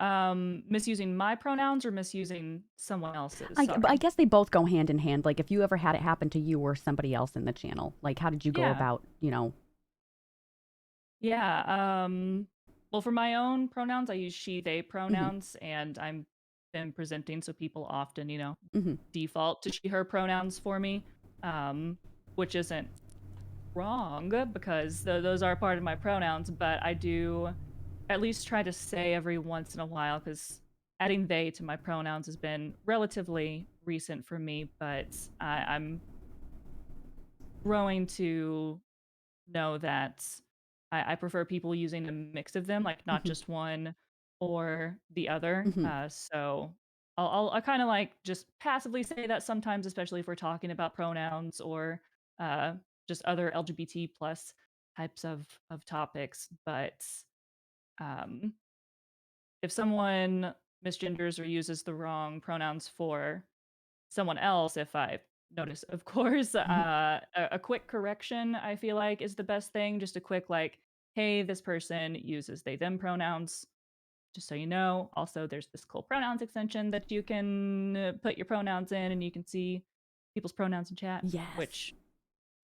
misusing my pronouns or misusing someone else's? I Sorry. guess they both go hand in hand. Like if you ever had it happen to you or somebody else in the channel, like how did you go Yeah. about, Yeah, well, for my own pronouns, I use she, they Mhm, pronouns, and I'm been presenting, so people often, mhm, default to she, her pronouns for me, um, which isn't wrong, because those are part of my pronouns. But I do at least try to say every once in a while, because adding they to my pronouns has been relatively recent for me, but I'm growing to know that I prefer people using a mix of them, like not mhm, just one or the other. mhm. So I'll kind of like just passively say that sometimes, especially if we're talking about pronouns or uh, just other LGBT plus types of topics. But um, if someone misgenders or uses the wrong pronouns for someone else, if I notice, of course, a quick correction, I feel like, is the best thing. Just a quick, like, hey, this person uses they, them pronouns. Just so you know. Also, there's this cool pronouns extension that you can put your pronouns in, and you can see people's pronouns in chat, Yes. which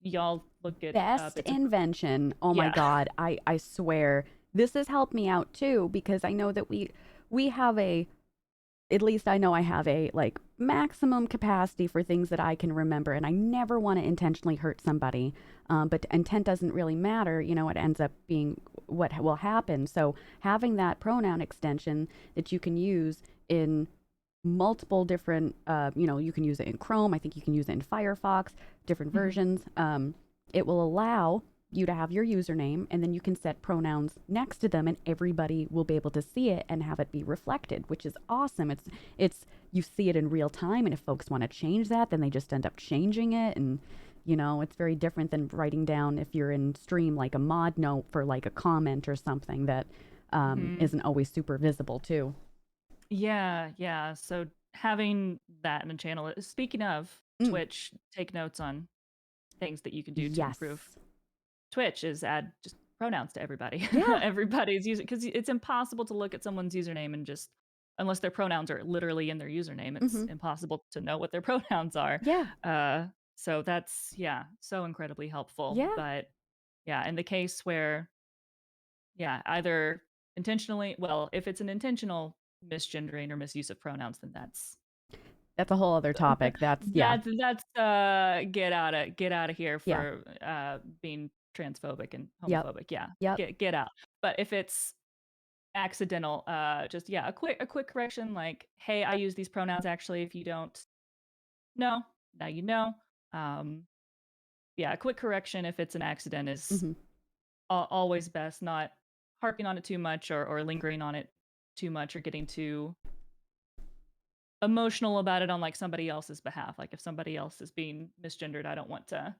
y'all look it up. Best It's a, invention. Oh my yeah. God. I swear this has helped me out too because I know that we have a at least I know I have a like maximum capacity for things that I can remember, and I never want to intentionally hurt somebody. But intent doesn't really matter. It ends up being what will happen. So having that pronoun extension that you can use in multiple different, you can use it in Chrome. I think you can use it in Firefox, different Mhm. versions. It will allow you to have your username and then you can set pronouns next to them and everybody will be able to see it and have it be reflected, which is awesome. It's you see it in real time, and if folks want to change that, then they just end up changing it. And it's very different than writing down, if you're in stream, like a mod note for like a comment or something that Mhm. isn't always super visible too. Yeah, yeah. So having that in a channel. Speaking of Mm, Twitch, take notes on things that you can do to yes. improve Twitch, is add just pronouns to everybody. Yeah. Everybody's using, because it's impossible to look at someone's username and just, unless their pronouns are literally in their username, it's Hmm. impossible to know what their pronouns are. Yeah. Uh, so that's, yeah, so incredibly helpful. Yeah. But yeah, in the case where, yeah, either intentionally, well, if it's an intentional misgendering or misuse of pronouns, then That's a whole other topic. That's, yeah. that's get out of here Yeah. for being transphobic and Yep. homophobic. Yeah, Yep. get out. But if it's accidental, just, yeah, a quick correction, like, hey, I use these pronouns actually. If you don't know, now you know. Um, yeah, a quick correction if it's an accident is Hmm. always best. Not harping on it too much, or lingering on it too much, or getting too emotional about it on like somebody else's behalf. Like if somebody else is being misgendered, I don't want to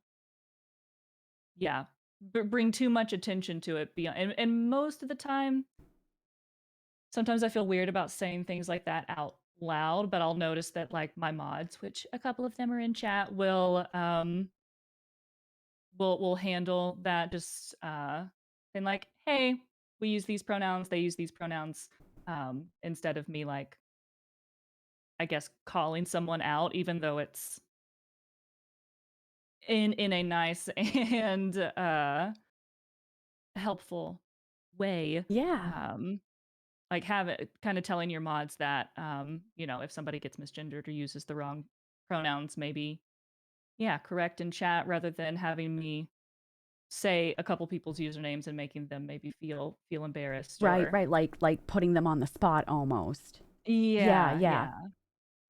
yeah, bring too much attention to it beyond, and most of the time, sometimes I feel weird about saying things like that out loud, but I'll notice that like my mods, which a couple of them are in chat, will handle that, just and like, hey, we use these pronouns, they use these pronouns, instead of me like, I guess, calling someone out, even though it's in a nice and helpful way. Yeah. Um, like have it kind of telling your mods that, if somebody gets misgendered or uses the wrong pronouns, maybe, yeah, correct in chat rather than having me say a couple people's usernames and making them maybe feel embarrassed Right, or right. Like putting them on the spot almost. Yeah, yeah, yeah. yeah.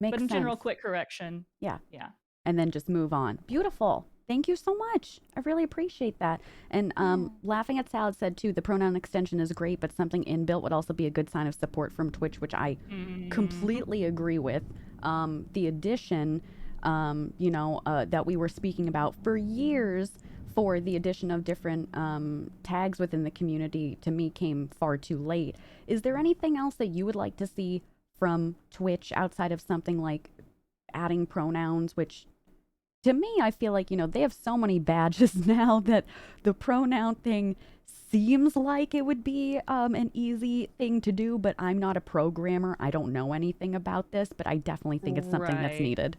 But Makes in sense. general, quick correction. Yeah. Yeah. And then just move on. Beautiful. Thank you so much. I really appreciate that. And Yeah. Laughing at Salad said too, the pronoun extension is great, but something inbuilt would also be a good sign of support from Twitch, which I Mhm. completely agree with. The addition, that we were speaking about for years for the addition of different tags within the community to me came far too late. Is there anything else that you would like to see from Twitch outside of something like adding pronouns, which to me, I feel like, they have so many badges now that the pronoun thing seems like it would be an easy thing to do, but I'm not a programmer. I don't know anything about this, but I definitely think it's something that's Right. needed.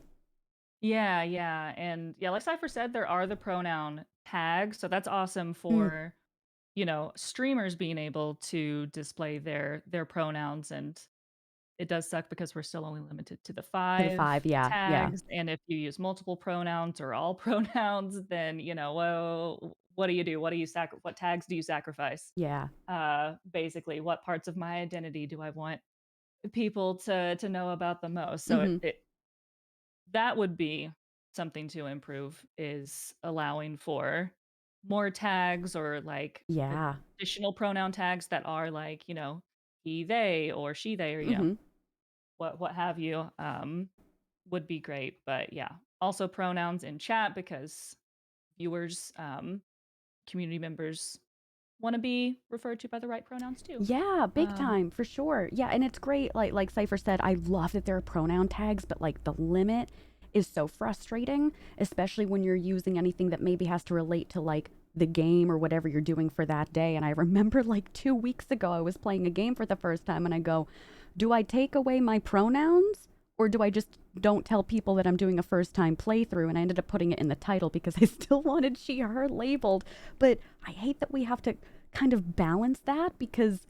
Yeah, yeah. And yeah, like Cypher said, there are the pronoun tags. So that's awesome Mm, for, streamers being able to display their pronouns. And it does suck because we're still only limited to the to the 5 five, yeah, yeah, tags. And if you use multiple pronouns or all pronouns, then, well, what do you do? What tags do you sacrifice? yeah. Basically, what parts of my identity do I want people to know about the most? So Mm-hmm. that would be something to improve, is allowing for more tags or like Yeah. additional pronoun tags that are like, he, they, or she, they, or Mm-hmm. what have you, would be great. But yeah, also pronouns in chat because viewers, community members want to be referred to by the right pronouns too. Yeah, big Um, time for sure. Yeah, and it's great. Like Cypher said, I love that there are pronoun tags, but like the limit is so frustrating, especially when you're using anything that maybe has to relate to like the game or whatever you're doing for that day. And I remember like 2 weeks ago, I was playing a game for the first time, and I go, "Do I take away my pronouns?" Or do I just don't tell people that I'm doing a first time playthrough? And I ended up putting it in the title because I still wanted she, her labeled. But I hate that we have to kind of balance that because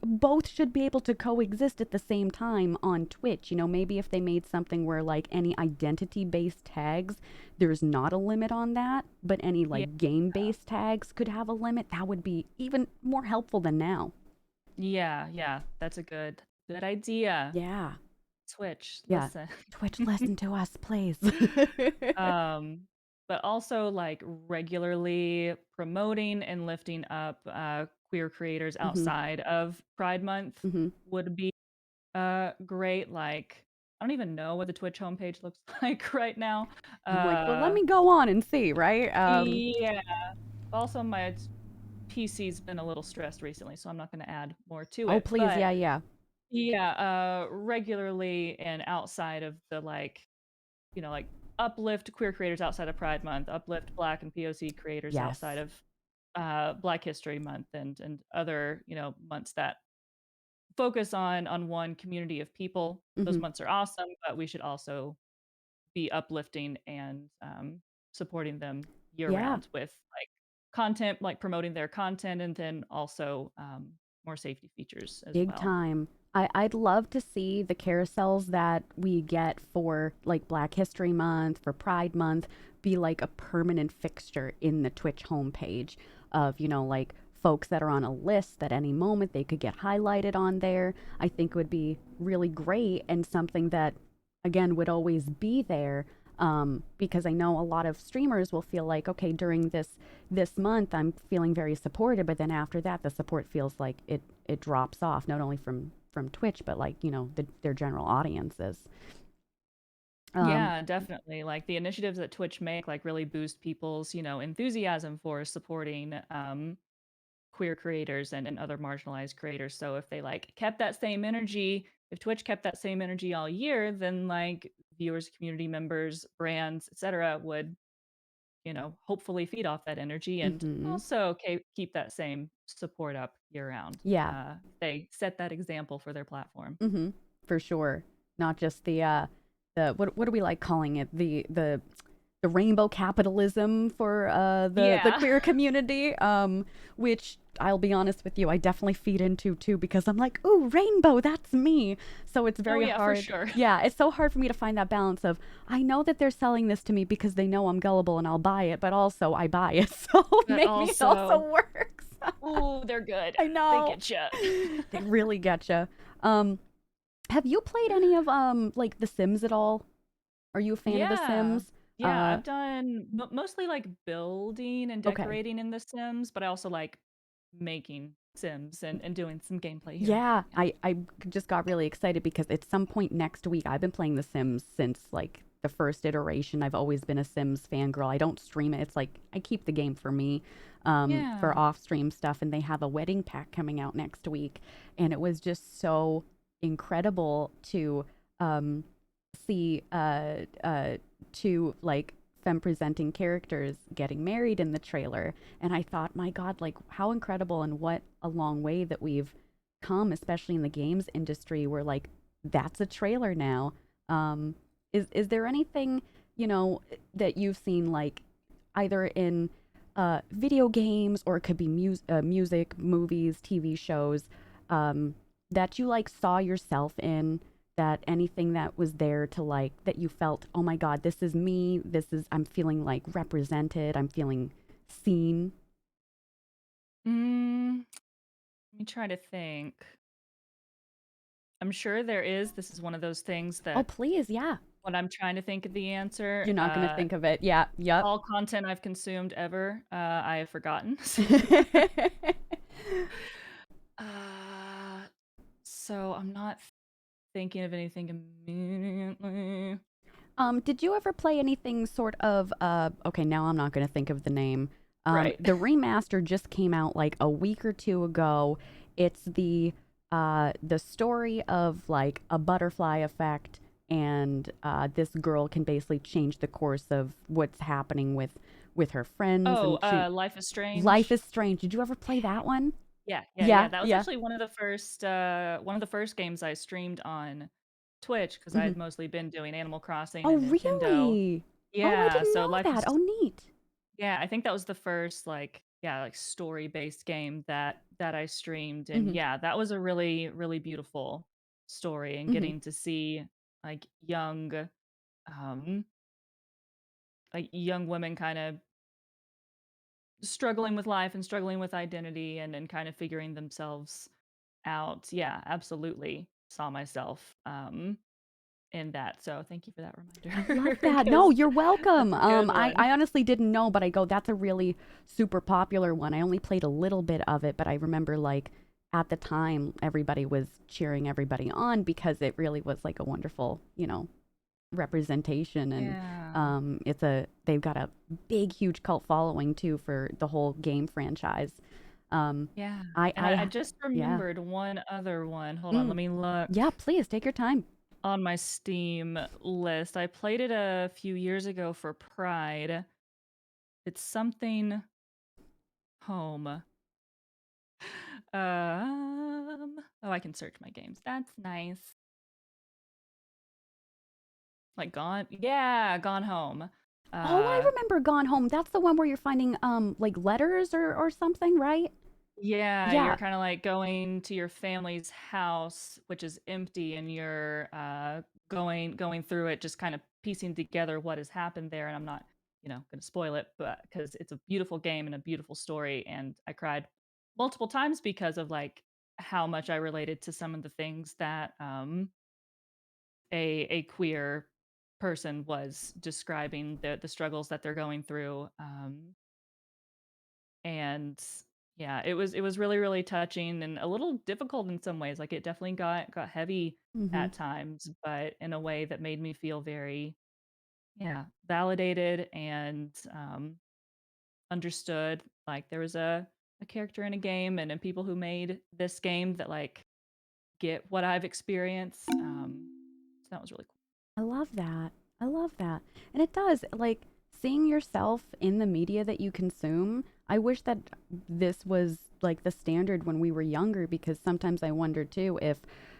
both should be able to coexist at the same time on Twitch. Maybe if they made something where like any identity based tags, there's not a limit on that, but any yeah, like game based tags could have a limit. That would be even more helpful than now. yeah, yeah. That's a good idea. Yeah. Twitch, Yeah. listen. Twitch, listen to us, please. Um, but also like regularly promoting and lifting up queer creators hmm outside of Pride Month hmm would be great. Like, I don't even know what the Twitch homepage looks like right now. I'm like, well, let Uh, me go on and see, right? yeah. Also, my PC's been a little stressed recently, so I'm not going to add more to Oh, it. please. But Yeah, yeah. yeah, regularly and outside of the like uplift queer creators outside of Pride Month, uplift Black and POC creators Yes. outside of Black History Month and other months that focus on one community of people. Those hmm months are awesome, but we should also be uplifting and supporting them year Yeah. round with like content, like promoting their content, and then also more safety features as Big well. time. I'd love to see the carousels that we get for like Black History Month, for Pride Month, be like a permanent fixture in the Twitch homepage of, like folks that are on a list that any moment they could get highlighted on there. I think would be really great and something that, again, would always be there. Because I know a lot of streamers will feel like, okay, during this month I'm feeling very supported, but then after that the support feels like it drops off, not only from Twitch but like their general audiences. Um, Yeah, definitely. Like the initiatives that Twitch make like really boost people's, enthusiasm for supporting queer creators and other marginalized creators. So if they like kept that same energy, if Twitch kept that same energy all year, then like viewers, community members, brands, etc. would, hopefully feed off that energy and mhm. also keep that same support up year round. Yeah. They set that example for their platform. Mhm. For sure. Not just the what do we like calling it? The rainbow capitalism for the Yeah. queer community, which I'll be honest with you, I definitely feed into too because I'm like, ooh, rainbow, that's me. So it's Oh very yeah, for hard. sure. Yeah, it's so hard for me to find that balance of I know that they're selling this to me because they know I'm gullible and I'll buy it, but also I buy it, so But maybe it also also, works. ooh, they're good. I They know. get you. They really getcha. Um, have you played any of like The Sims at all? Are you a fan of The Yeah. Sims? Yeah, I've done mostly like building and Okay. decorating in The Sims, but I also like making Sims and doing some gameplay here and Yeah, there. I just got really excited because at some point next week, I've been playing The Sims since like the first iteration. I've always been a Sims fangirl. I don't stream it. It's like I keep the game for me, for Yeah. off stream stuff. And they have a wedding pack coming out next week. And it was just so incredible to um, see two like femme presenting characters getting married in the trailer. And I thought, my God, like how incredible and what a long way that we've come, especially in the games industry, where like that's a trailer now. Is there anything that you've seen like either in video games or it could be music, movies, TV shows that you like saw yourself in? That anything that was there to like that you felt, oh my God, this is me. This is I'm feeling like represented. I'm feeling seen. Let me try to think. I'm sure there is. This is one of those things Oh, that please, yeah. when I'm trying to think of the answer, You're not gonna think of it. Yeah. Yep. all content I've consumed ever, I have forgotten. Uh, so I'm not thinking of anything immediately. Did you ever play anything sort of okay, now I'm not going to think of the name. Right. The remaster just came out like a week or two ago. It's the story of like a butterfly effect and this girl can basically change the course of what's happening with her friends Oh, and she Life is Life Strange. is Strange. Did you ever play that one? Yeah, yeah, yeah. Yeah, That was yeah. actually one of the first games I streamed on Twitch because I Hmm. had mostly been doing Animal Crossing Oh, and Nintendo. really? Oh, I Yeah, didn't so know Life that. is Oh, neat. yeah, I think that was the first like yeah, like story-based game that I streamed and Hmm. yeah, that was a really really beautiful story and Hmm. getting to see like um young women kind of struggling with life and struggling with identity and kind of figuring themselves out. Yeah, absolutely saw myself in that. So thank you for that I love reminder that. No, because you're welcome. that's a good I one. honestly didn't know, but I go, that's a really super popular one. I only played a little bit of it, but I remember like at the time everybody was cheering everybody on because it really was like a wonderful, representation and Yeah. they've got a big huge cult following too for the whole game franchise. Um Yeah. And I I just yeah. remembered one other one. Hold on, Mm, let me look yeah, please take your time. on my Steam list. I played it a few years ago for Pride. It's something home. Oh, I can search my games. That's nice. Like Gone? Yeah, Gone Home. Oh, I Uh remember Gone Home. That's the one where you're finding like letters or something, right? Yeah, you're Yeah. kinda, like, going to your family's house, which is empty, and you're, going through it, just kind of piecing together what has happened there, and I'm not, gonna spoil it, but because it's a beautiful game and a beautiful story, and I cried multiple times because of, like, how much I related to some of the things that, a queer person was describing, the struggles that they're going through, and yeah, it was really really touching and a little difficult in some ways. Like it definitely got heavy Mhm. at times, but in a way that made me feel very yeah, validated and understood. Like there was a character in a game and people who made this game that like get what I've experienced. So that was really cool. I love that. I love that. And it does, like, seeing yourself in the media that you consume. I wish that this was like the standard when we were younger, because sometimes I wonder too if,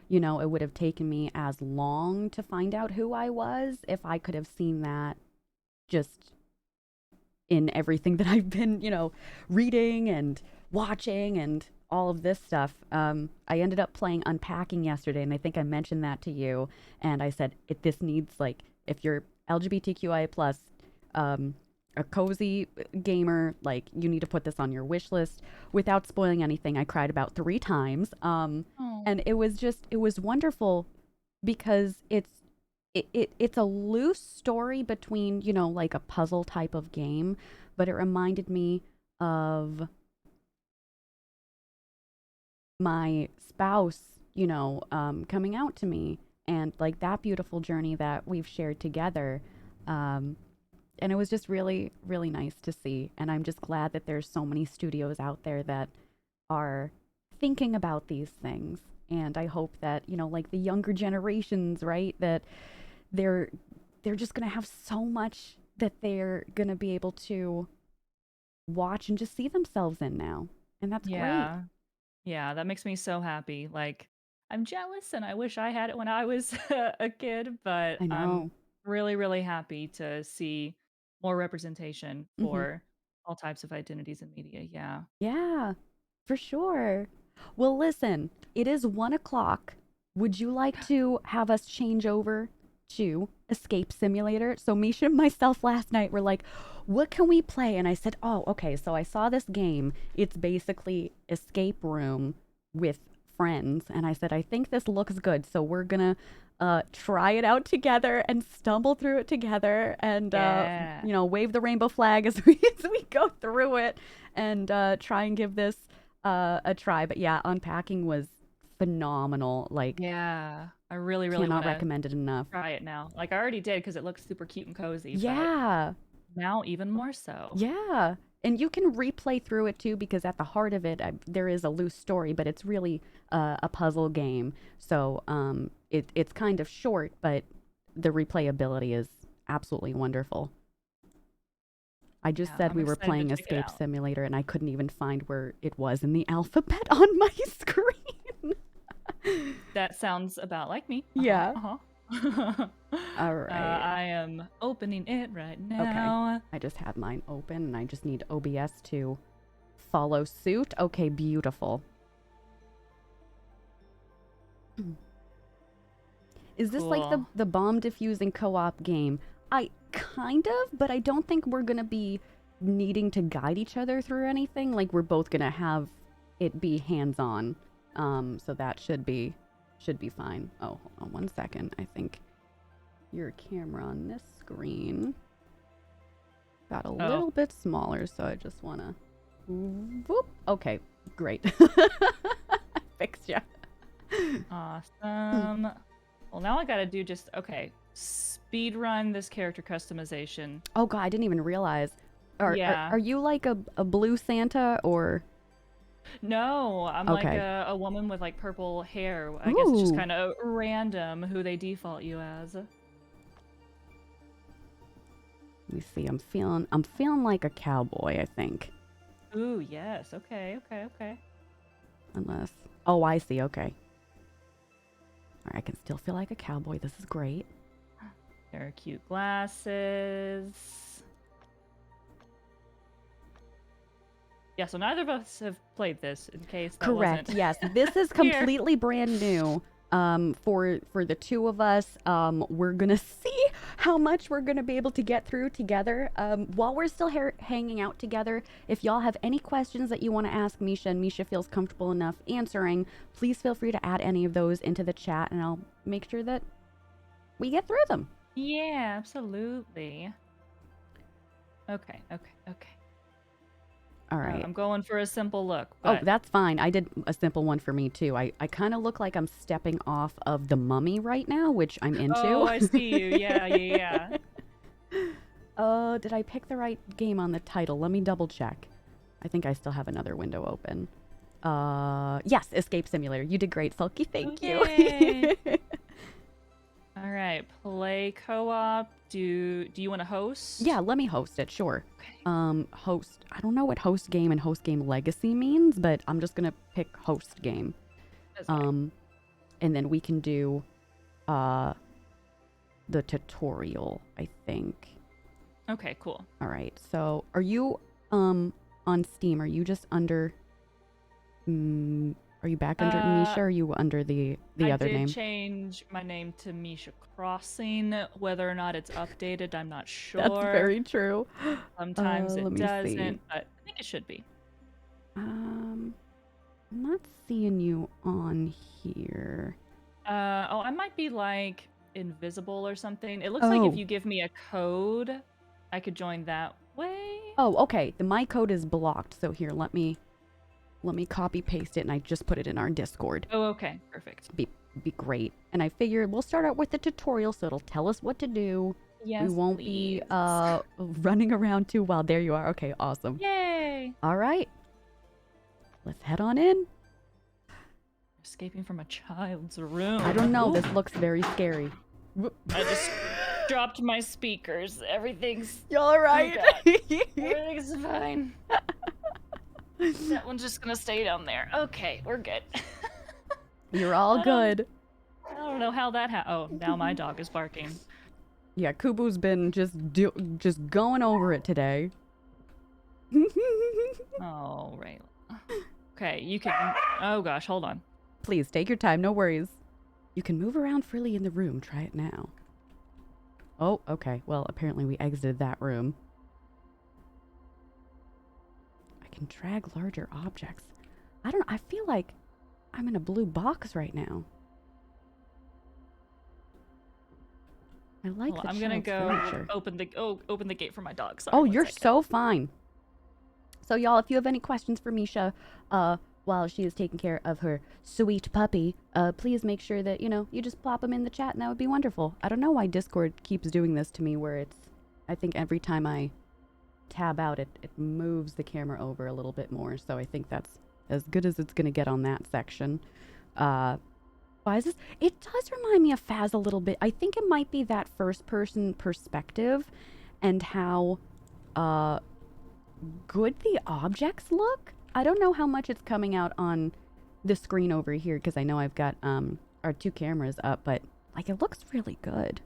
it would have taken me as long to find out who I was if I could have seen that just in everything that I've been, reading and watching and all of this stuff. I ended up playing Unpacking yesterday, and I think I mentioned that to you. And I said, this needs, like, if you're LGBTQIA plus, a cozy gamer, like, you need to put this on your wish list. Without spoiling anything, I cried about 3 times. Oh, And it was wonderful because it's a loose story between, like a puzzle type of game, but it reminded me of my spouse, coming out to me, and like that beautiful journey that we've shared together. Um, and it was just really, really nice to see. And I'm just glad that there's so many studios out there that are thinking about these things. And I hope that, like the younger generations, right, that they're they're just going to have so much that they're going to be able to watch and just see themselves in now. And that's great. yeah. Yeah, that makes me so happy. Like, I'm jealous and I wish I had it when I was a kid, but I I'm know. really, really happy to see more representation Mhm. for all types of identities in media. Yeah. Yeah, for sure. Well, listen, it is 1 o'clock. Would you like to have us change over to Escape Simulator? So, Misha and myself last night were like, what can we play? And I said, oh, okay. So, I saw this game. It's basically Escape Room with friends. And I said, I think this looks good. So, we're going to try it out together and stumble through it together and, Yeah. wave the rainbow flag as we go through it and try and give this a try. But yeah, Unpacking was phenomenal. Like, Yeah. I really, really cannot want to recommend it enough. try it now. Like, I already did because it looks super cute and cozy, but Yeah, now even more so. yeah. And you can replay through it too, because at the heart of it, there is a loose story, but it's really a puzzle game. So it's kind of short, but the replayability is absolutely wonderful. I just Yeah, said I'm we were excited to playing check it Escape out. Simulator, and I couldn't even find where it was in the alphabet on my screen. That sounds about like me. Uh-huh, Yeah. uh-huh. All right. I am opening it right Okay. now. I just had mine open, and I just need OBS to follow suit. Okay, beautiful. Is this like Cool. the bomb diffusing co-op game? I kind of, but I don't think we're gonna be needing to guide each other through anything. Like, we're both gonna have it be hands-on. So that should be fine. Oh, hold on 1 second. I think your camera on this screen got a Oh, little bit smaller, so I just wanna whoop. Okay, great. I fixed you. awesome. Well, now I gotta do just, okay, speed run this character customization. Oh god, I didn't even realize. Are are, Yeah. are you like a blue Santa or No, I'm like okay? a woman with like purple hair. I guess it's just Ooh, kind of random who they default you as. let me see. I'm feeling like a cowboy, I think. Ooh, yes. Okay, okay, okay. Unless oh, I see. Okay. All right, I can still feel like a cowboy. This is great. There are cute glasses. Yeah, so neither of us have played this, in case that Correct. wasn't Yes, this is clear. completely brand new. For the two of us, we're gonna see how much we're gonna be able to get through together. While we're still hanging out together, if y'all have any questions that you want to ask Misha and Misha feels comfortable enough answering, please feel free to add any of those into the chat, and I'll make sure that we get through them. Yeah, absolutely. Okay, okay, okay. All right. I'm going for a simple look, Oh, but that's fine. I did a simple one for me too. I kind of look like I'm stepping off of the mummy right now, which I'm oh, into. I see you. Yeah, yeah, yeah. Did I pick the right game on the title? Let me double check. I think I still have another window open. Yes, Escape Simulator. You did great, Sulky. Thank you. Yay. All right, play co-op. Do you want to host? Yeah, let me host it, sure. Okay. Host. I don't know what host game and host game legacy means, but I'm just gonna pick host game. That's fine. And then we can do the tutorial, I think. Okay, cool. All right. So, are you on Steam? Are you just under are you back under Misha, or are you under the other name? I did change my name to MischaCrossing. Whether or not it's updated, I'm not sure. That's very true. Sometimes it doesn't, see. but I think it should be. I'm not seeing you on here. Oh, I might be like invisible or something. It looks like if you give me a code, I could join that way. Oh, okay. My code is blocked, so here, let me copy paste it, and I just put it in our Discord. Oh, okay, perfect. Be great. And I figured we'll start out with the tutorial, so it'll tell us what to do. Yes, we won't please. be running around too wild. There you are. Okay, awesome. Yay! All right, let's head on in. Escaping from a child's room. I don't know. This looks very scary. I just dropped my speakers. Everything's... You all right? Oh, everything's fine. That one's just gonna stay down there. Okay, we're good. You're all good. I don't know how that Oh, now my dog is barking. Yeah, Kubu's been just going over it today. Oh, right. Okay, you can... Oh gosh, hold on. Please, take your time. No worries. You can move around freely in the room. Try it now. Oh, okay. Well, apparently we exited that room. I can drag larger objects. I feel like I'm in a blue box right now. I like the I'm gonna go furniture. open the gate for my dog. Sorry, Oh, you're so fine. So, y'all, if you have any questions for Misha, while she is taking care of her sweet puppy, please make sure that, you just plop them in the chat, and that would be wonderful. I don't know why Discord keeps doing this to me, where I think every time I tab out, it moves the camera over a little bit more, so I think that's as good as it's going to get on that section. Why is this? It does remind me of Faz a little bit. I think it might be that first-person perspective and how good the objects look. I don't know how much it's coming out on the screen over here, because I know I've got our two cameras up, but like, it looks really good.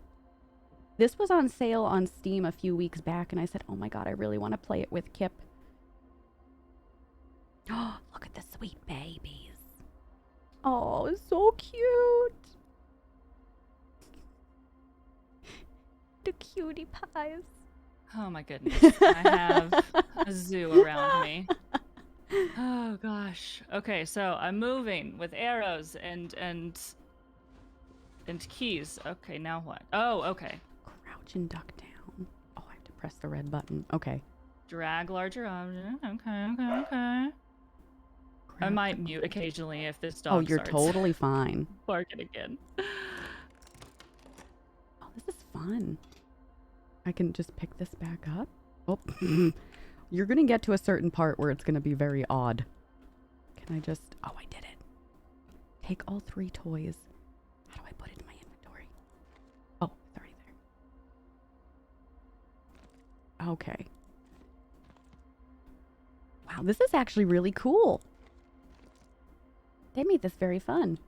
This was on sale on Steam a few weeks back, and I said, oh my god, I really want to play it with Kip. Oh, look at the sweet babies. Oh, so cute. The cutie pies. Oh my goodness. I have a zoo around me. Oh gosh. Okay, so I'm moving with arrows and keys. Okay, now what? Oh, okay. Crouch and duck down. Oh, I have to press the red button. Okay. Drag larger object. Okay. I might mute occasionally if this dog you're starts totally fine. barking again. Oh, this is fun. I can just pick this back up. Oh, you're going to get to a certain part where it's going to be very odd. Can I just... Oh, I did it. Take all 3 toys. How do I put it in my inventory? Oh, it's already there. Okay. Wow, this is actually really cool. They made this very fun.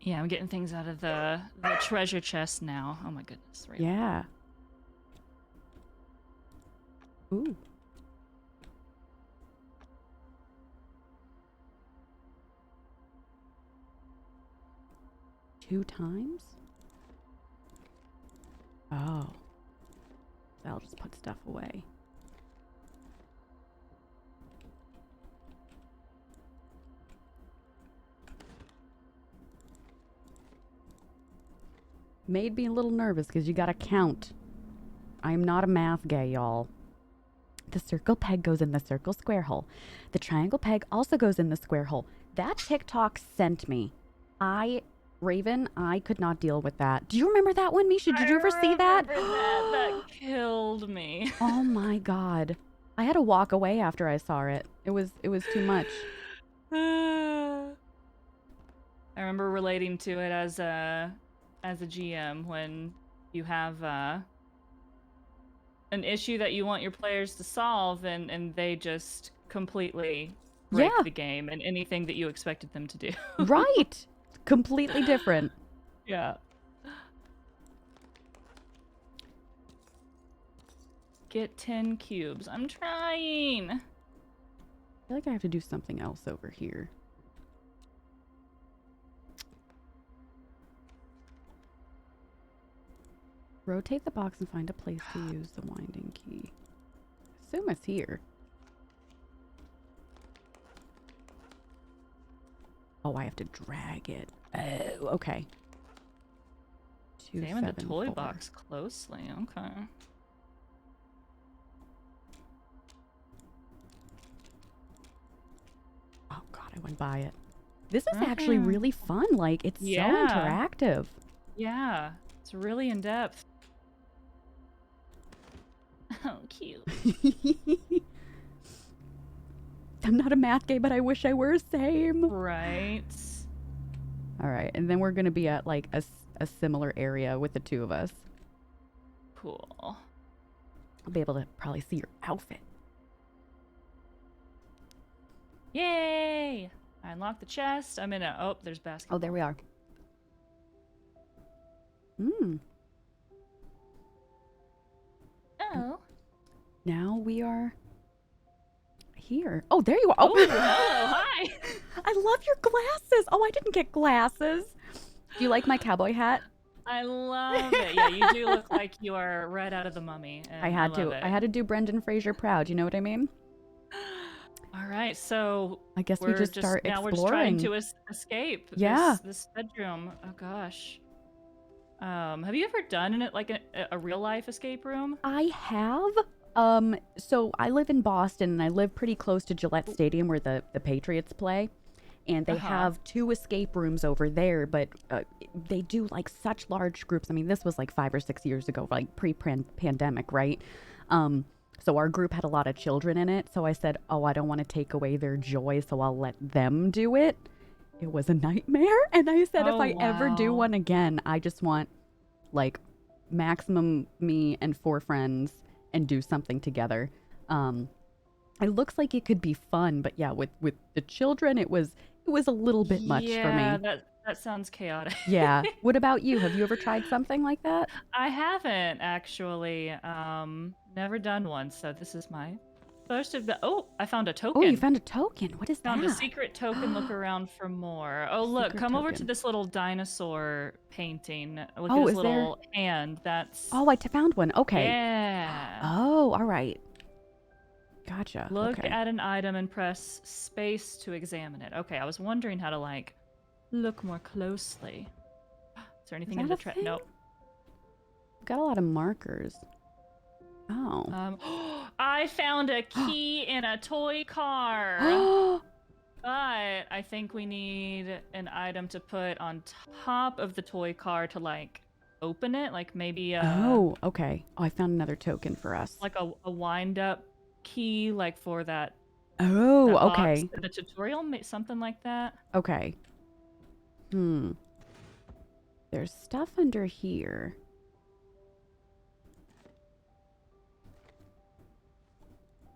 Yeah, I'm getting things out of the treasure chest now. Oh my goodness. Really. Yeah. Ooh. Two times? Oh. I'll just put stuff away. Made me a little nervous because you gotta count. I'm not a math guy, y'all. The circle peg goes in the circle square hole. The triangle peg also goes in the square hole. That TikTok sent me. I Raven, I could not deal with that. Do you remember that one, Misha? Did you ever see that? remember that. That killed me. Oh my god. I had to walk away after I saw it. It was too much. I remember relating to it as a GM when you have an issue that you want your players to solve and they just completely break Yeah. the game and anything that you expected them to do. Right. Completely different. Yeah. Get 10 cubes. I'm trying. I feel like I have to do something else over here. Rotate the box and find a place to use the winding key. Assume it's here. Oh, I have to drag it. Oh, okay. Examine the toy 274. box closely. Okay. Oh god, I went by it. This is actually really fun. Like, it's so interactive. Yeah. It's really in depth. Oh, cute. I'm not a math gay, but I wish I were. Same. Right. All right, and then we're gonna be at like a similar area with the two of us. Cool. I'll be able to probably see your outfit. Yay! I unlocked the chest. I'm in a... Oh, there's basketball. Oh, there we are. Hmm. Oh. Now we are here. Oh, there you are. Oh, hello. Hi. I love your glasses. Oh, I didn't get glasses. Do you like my cowboy hat? I love it. Yeah, you do look like you are right out of The Mummy. And I had love to. it. I had to do Brendan Fraser proud. You know what I mean? All right, so I guess we just start now exploring. we're just trying to escape Yeah. this bedroom. Oh gosh. Have you ever done it like a real life escape room? I have. So I live in Boston and I live pretty close to Gillette Stadium where the Patriots play. And they have 2 escape rooms over there, but they do like such large groups. I mean, this was like 5 or 6 years ago, like pre-pandemic, right? So our group had a lot of children in it. So I said, oh, I don't want to take away their joy, so I'll let them do it. It was a nightmare. And I said, if I ever do one again, I just want like maximum me and 4 friends and do something together. It looks like it could be fun, but yeah, with the children, it was a little bit much for me. Yeah, that sounds chaotic. Yeah. What about you? Have you ever tried something like that? I haven't actually. Never done one, so this is my first of the. Oh, I found a token. Oh, you found a token. What is Found that? a secret token. Look around for more. Oh, look, Secret come over to token. this little dinosaur painting. Look Oh, at his is there- little hand. That's. Oh, I found one. Okay. Yeah. Oh, all right. Gotcha. Look Okay. at an item and press space to examine it. Okay, I was wondering how to like look more closely. Is there anything in that the a trash? thing? Nope. Got a lot of markers. Oh. I found a key in a toy car. But I think we need an item to put on top of the toy car to like open it, like maybe Oh, okay. Oh, I found another token for us. like a wind up key, like for that. Oh, that box, okay. the tutorial, something like that. Okay. There's stuff under here.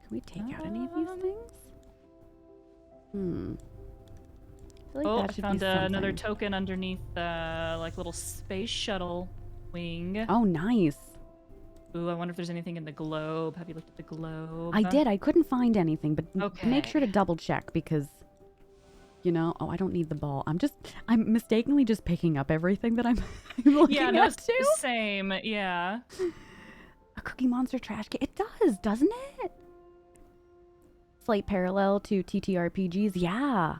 Can we take out any of these things? I feel like Oh, that I should found be another something. token underneath the like little space shuttle wing. Oh, nice. Ooh, I wonder if there's anything in the globe. Have you looked at the globe? I did. I couldn't find anything, but make sure to Okay. double check because, you know, oh, I don't need the ball. I'm mistakenly just picking up everything that I'm looking Yeah, no, at too. same. Yeah. A Cookie Monster trash can. It does, doesn't it? Slight parallel to TTRPGs. Yeah.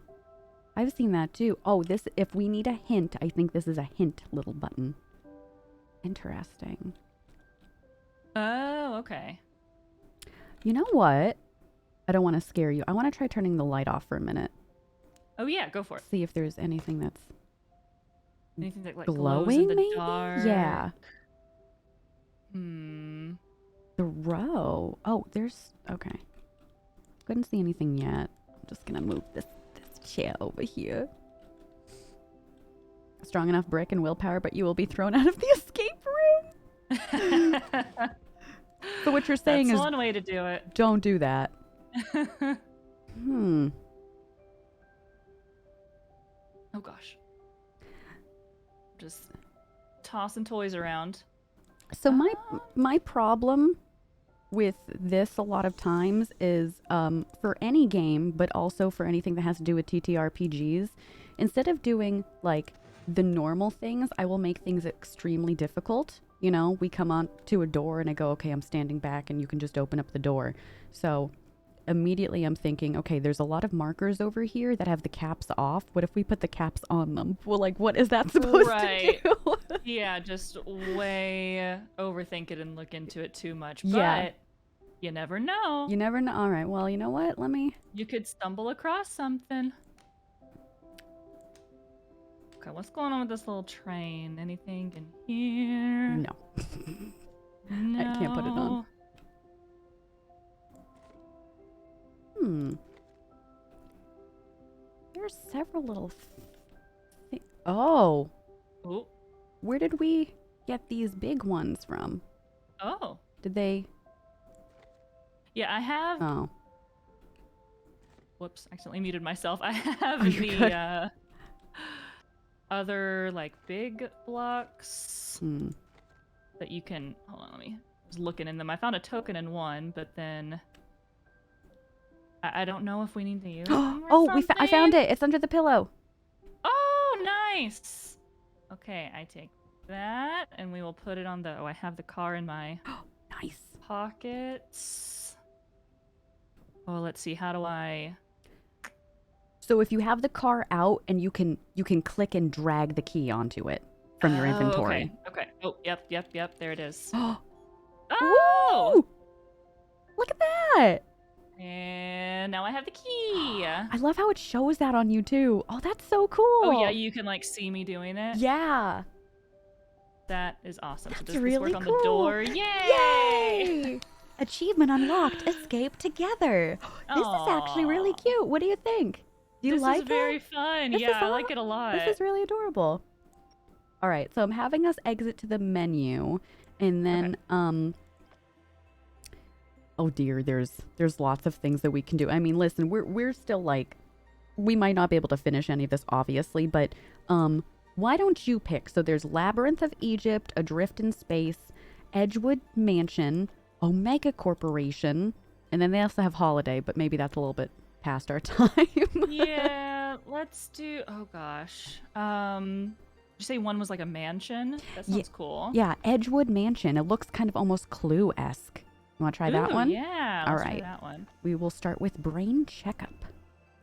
I've seen that too. Oh, this, if we need a hint, I think this is a hint little button. Interesting. Oh, okay. You know what? I don't want to scare you. I want to try turning the light off for a minute. Oh yeah, go for it. See if there's anything that's Anything that like glows in Glowing, the maybe? dark. Yeah. Hmm. The row. Oh, there's... Okay. Couldn't see anything yet. I'm just gonna move this chair over here. Strong enough brick and willpower, but you will be thrown out of the escape room. So what you're saying That's is... one way to do it. Don't do that. Oh gosh. Just tossing toys around. So my problem with this a lot of times is for any game, but also for anything that has to do with TTRPGs, instead of doing like the normal things, I will make things extremely difficult. You know, we come on to a door and I go, okay, I'm standing back and you can just open up the door. So immediately I'm thinking, okay, there's a lot of markers over here that have the caps off. What if we put the caps on them? Well, like, what is that supposed to do? Yeah, just way overthink it and look into it too much. Yeah. But you never know. You never know. All right, well, you know what? You could stumble across something. Okay, what's going on with this little train? Anything in here? No. No. I can't put it on. There's several little things. Oh. Oh. Where did we get these big ones from? Oh. Did they... Yeah, I have... Oh. Whoops, accidentally muted myself. I have the other, like, big blocks that you can... Hold on, I was looking in them. I found a token in one, but then... I don't know if we need to use them or I found it. It's under the pillow. Oh, nice. Okay, I take that, and we will put it on the... Oh, I have the car in my nice pockets. Oh, let's see. How do I... So if you have the car out and you can click and drag the key onto it from your inventory. Okay. Oh, yep. There it is. Oh! Look at that! And now I have the key. I love how it shows that on you too. Oh, that's so cool. Oh yeah, you can like see me doing it. Yeah. That is awesome. That's so does really this work cool. On the door? Yay! Achievement unlocked. Escape together. This is actually really cute. What do you think? Do you like it? This is very fun. Yeah, I like it a lot. This is really adorable. All right, so I'm having us exit to the menu, and then oh dear, there's lots of things that we can do. I mean, listen, we're still like, we might not be able to finish any of this, obviously, but why don't you pick? So there's Labyrinth of Egypt, Adrift in Space, Edgewood Mansion, Omega Corporation, and then they also have Holiday, but maybe that's a little bit past our time. Yeah, let's do... Oh gosh. Did you say one was like a mansion? That sounds cool. Yeah, Edgewood Mansion. It looks kind of almost Clue-esque. You want to try that one? Yeah, all let's right. try that one. We will start with Brain Checkup.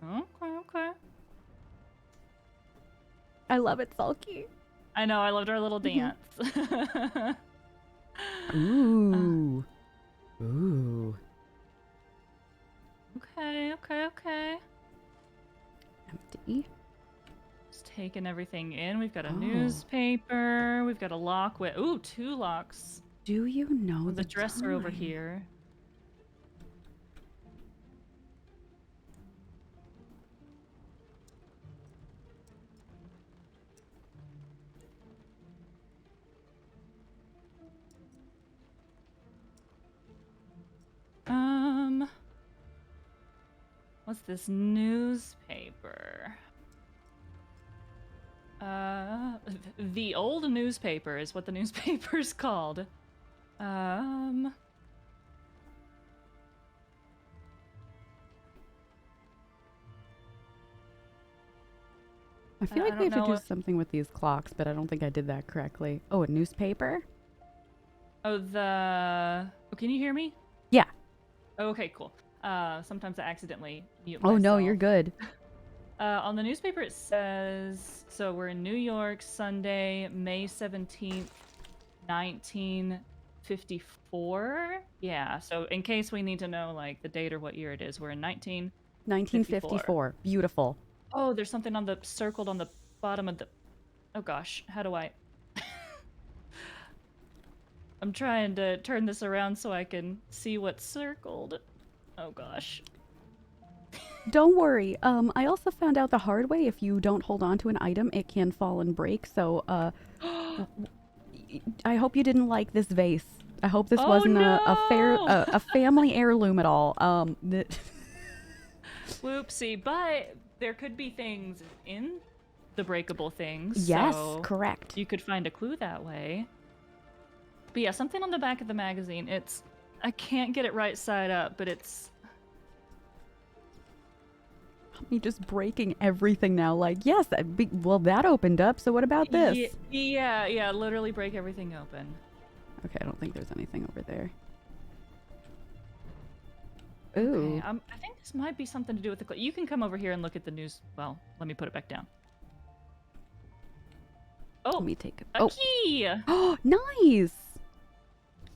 Okay. I love it, Sulky. I know, I loved our little dance. Ooh. Ooh. Okay. Empty. Just taking everything in. We've got a newspaper. We've got a lock with... Ooh, 2 locks. Do you know the dresser time? over here? What's this newspaper? The old newspaper is what the newspaper's called. I feel like we have to do something with these clocks, but I don't think I did that correctly. Oh, a newspaper? Oh, can you hear me? Yeah. Oh, okay, cool. Sometimes I accidentally mute myself. Oh, no, you're good. On the newspaper it says, so we're in New York, Sunday, May 17th, 1954. Yeah, so in case we need to know like the date or what year it is, we're in 1954. Beautiful. Oh, there's something circled on the bottom of the... Oh gosh, how do I... I'm trying to turn this around so I can see what's circled. Oh gosh. Don't worry. I also found out the hard way. If you don't hold on to an item, it can fall and break. So, I hope you didn't like this vase. I hope this Oh wasn't no! a family heirloom at all. Whoopsie, but there could be things in the breakable things, Yes, so correct. you could find a clue that way. But yeah, something on the back of the magazine. I can't get it right side up, but it's... Me just breaking everything now. Like, yes, well, that opened up. So what about this? Yeah, literally break everything open. Okay, I don't think there's anything over there. Okay, Ooh. I think this might be something to do with the... You can come over here and look at the news. Well, let me put it back down. Oh, Let me take it. a key! Oh, nice!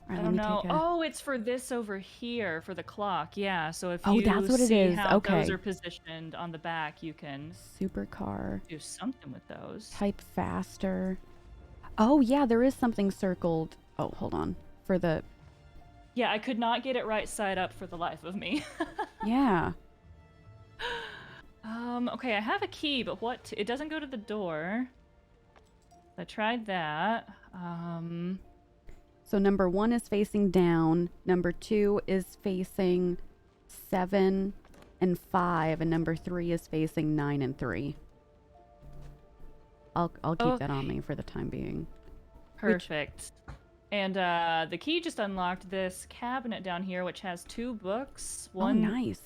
All right, I let don't me know. take a... Oh, it's for this over here, for the clock. Yeah, so if Oh, you that's what it see is. how Okay. those are positioned on the back, you can Supercar. do something with those. Type faster. Oh, yeah, there is something circled. Oh, hold on. For the... Yeah, I could not get it right side up for the life of me. Yeah. Okay, I have a key, but what? It doesn't go to the door. I tried that. So number 1 is facing down. Number 2 is facing 7 and 5. And number 3 is facing 9 and 3. I'll keep that on me for the time being. Perfect. And the key just unlocked this cabinet down here, which has 2 books. One nice.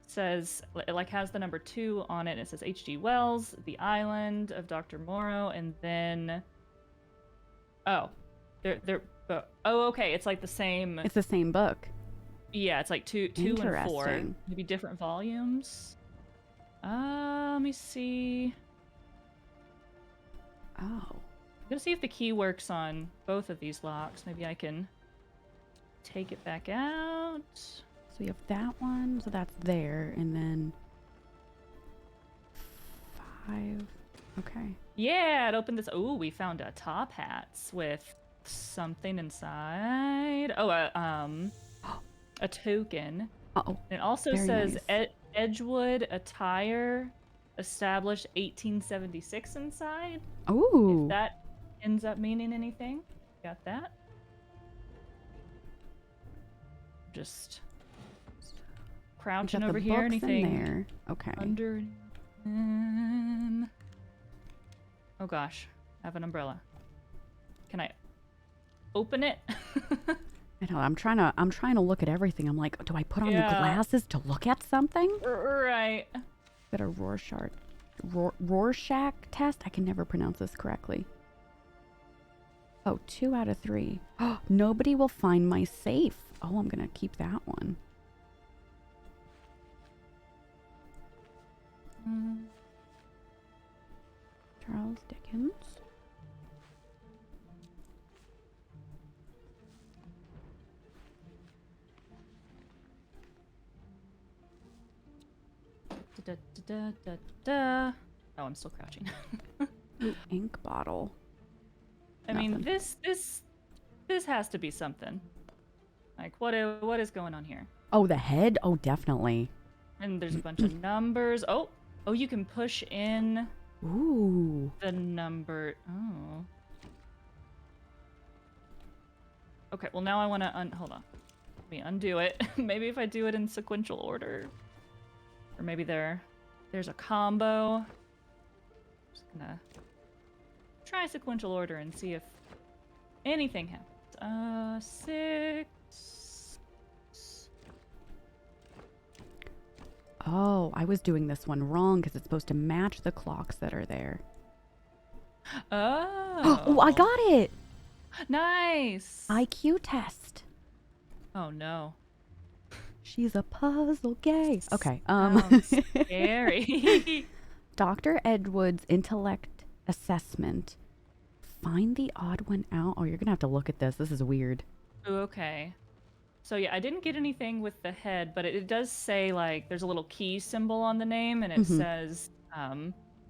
says, it like has the number 2 on it. It says H.G. Wells, The Island of Dr. Morrow, and then... Oh, okay, it's like the same... It's the same book. Yeah, it's like two and 4. Maybe different volumes. Let me see. Oh. I'm gonna see if the key works on both of these locks. Maybe I can take it back out. So you have that one, so that's there, and then 5. Okay. Yeah, it opened this. Oh, we found a top hats with something inside. Oh, a token. Uh-oh. It also Very says nice. Edgewood Attire, established 1876 inside. Ooh. If that ends up meaning anything, got that. Just crouching over here. Anything in there? Okay. under? Oh gosh, I have an umbrella. Can I open it? I know. I'm trying to look at everything. I'm like, do I put on the glasses to look at something? Right. Got a Rorschach test. I can never pronounce this correctly. Oh, 2 out of 3. Oh, nobody will find my safe. Oh, I'm gonna keep that one. Charles Dickens. Oh, I'm still crouching. Ooh, ink bottle. I mean, this has to be something. Like, what is going on here? Oh, the head? Oh, definitely. And there's a bunch of numbers. Oh, you can push in. Ooh. The number. Oh. Okay, well now I want to hold on. Let me undo it. Maybe if I do it in sequential order. Or maybe there's a combo. Just gonna try sequential order and see if anything happens. 6. Oh, I was doing this one wrong because it's supposed to match the clocks that are there. Oh. Oh, I got it. Nice. IQ test. Oh no. She's a puzzle gay. Okay. Scary. Dr. Edward's intellect assessment. Find the odd one out. Oh, you're gonna have to look at this. This is weird. Ooh, okay. So yeah, I didn't get anything with the head, but it does say like there's a little key symbol on the name, and it says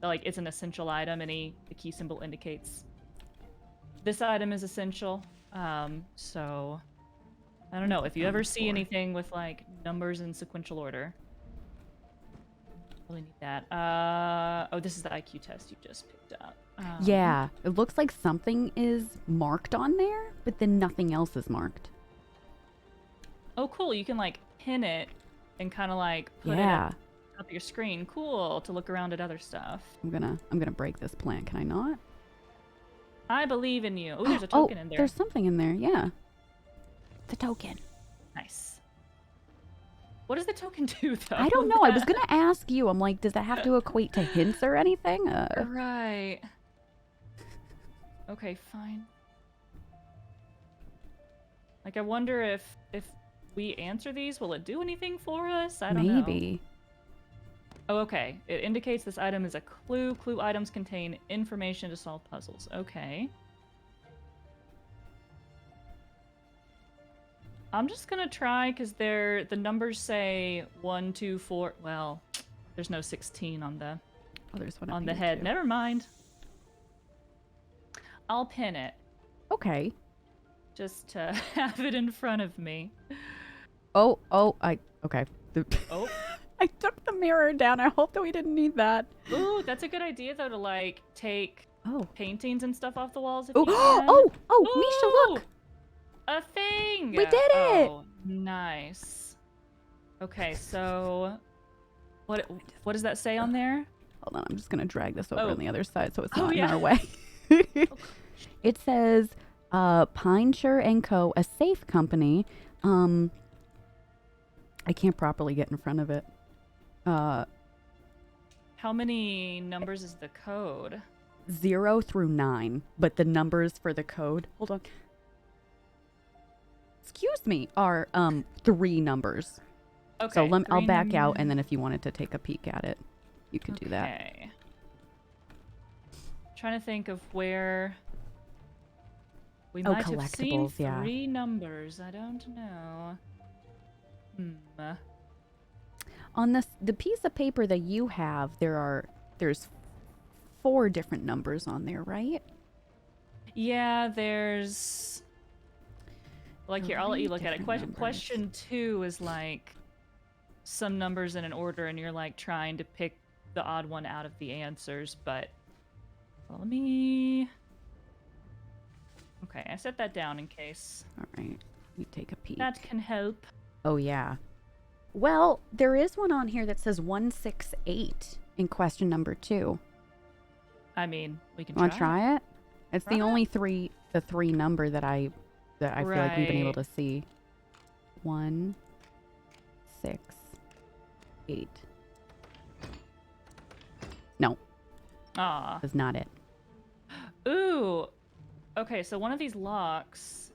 like it's an essential item, and the key symbol indicates this item is essential. So I don't know if you ever see anything with like numbers in sequential order. Really need that. Oh, this is the IQ test you just picked up. Yeah, it looks like something is marked on there, but then nothing else is marked. Oh, cool. You can like pin it and kind of like put it up your screen. Cool, to look around at other stuff. I'm gonna break this plant. Can I not? I believe in you. Oh, there's a token in there. There's something in there. Yeah, it's a token. Nice. What does the token do, though? I don't know. I was gonna ask you. I'm like, does that have to equate to hints or anything? Right. Okay, fine. Like, I wonder if we answer these, will it do anything for us? I don't know. Maybe. Oh, okay. It indicates this item is a clue. Clue items contain information to solve puzzles. Okay. I'm just gonna try, because the numbers say 1, 2, 4. Well, there's no 16 on the there's one on the head. Too. Never mind. I'll pin it. Okay. Just to have it in front of me. Okay. Oh. I took the mirror down. I hope that we didn't need that. Ooh, that's a good idea, though, to, like, take paintings and stuff off the walls if you can. Misha, look! A thing! We did it! Oh, nice. Okay, so... What does that say on there? Hold on, I'm just going to drag this over on the other side so it's not in yeah. our way. It says, Pinesure & Co., a safe company. I can't properly get in front of it. How many numbers is the code? 0 through 9, but the numbers for the code, hold on. Excuse me, are 3 numbers. Okay. So I'll back out, and then if you wanted to take a peek at it, you could do that. Okay. Trying to think of where we might have seen 3 numbers. I don't know. On the piece of paper that you have, there's 4 different numbers on there, right? Yeah, there's like here. I'll let you look at it. Question 2 is like some numbers in an order, and you're like trying to pick the odd one out of the answers. But let me. Okay, I set that down in case. All right, let me take a peek. That can help. Oh yeah. Well, there is one on here that says 168 in question number 2. I mean, we can Want to try it? It's try the only 3 number that I feel like we've been able to see. 1, 6, 8. No. That's not it. Ooh. Okay, so one of these locks,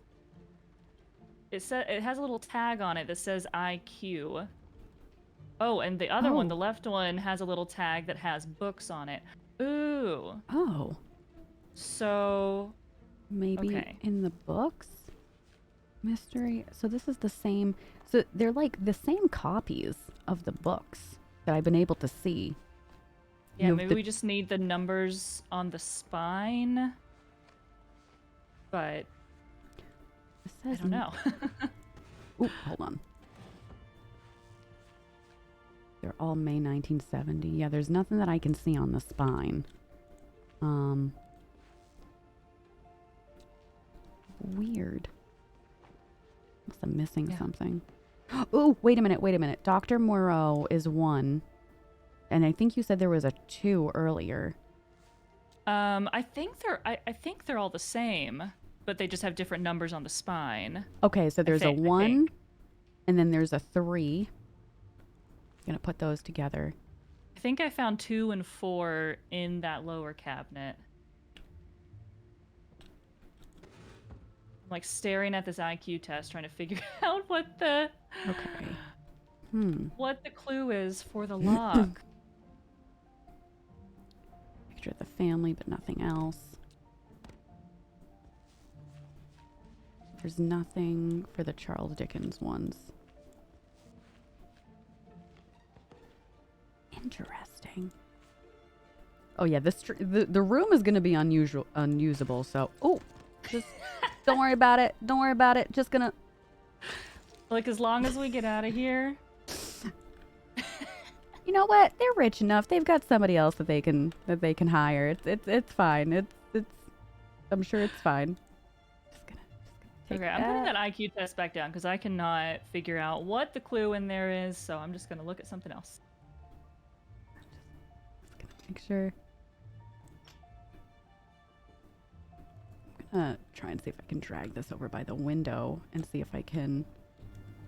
it has a little tag on it that says IQ. Oh, and the other one, the left one, has a little tag that has books on it. Ooh. Oh. So maybe in the books? Mystery. So this is the same. So they're like the same copies of the books that I've been able to see. Yeah, maybe we just need the numbers on the spine. But I don't know. Ooh, hold on. They're all May 1970. Yeah, there's nothing that I can see on the spine. Weird. Unless I'm missing something. Oh, wait a minute. Dr. Moreau is 1. And I think you said there was a 2 earlier. I think they're all the same, but they just have different numbers on the spine. Okay, so there's a 1, and then there's a 3. I'm gonna put those together. I think I found 2 and 4 in that lower cabinet. I'm like staring at this IQ test, trying to figure out what the clue is for the lock. Picture of the family, but nothing else. There's nothing for the Charles Dickens ones. Interesting. Oh yeah, the room is gonna be unusable. So just don't worry about it. Don't worry about it. Just gonna. Like, as long as we get out of here. You know what? They're rich enough. They've got somebody else that they can hire. It's fine. It's I'm sure it's fine. Just gonna take Okay, I'm putting that IQ test back down because I cannot figure out what the clue in there is, so I'm just gonna look at something else. Just gonna make sure. I'm gonna try and see if I can drag this over by the window and see if I can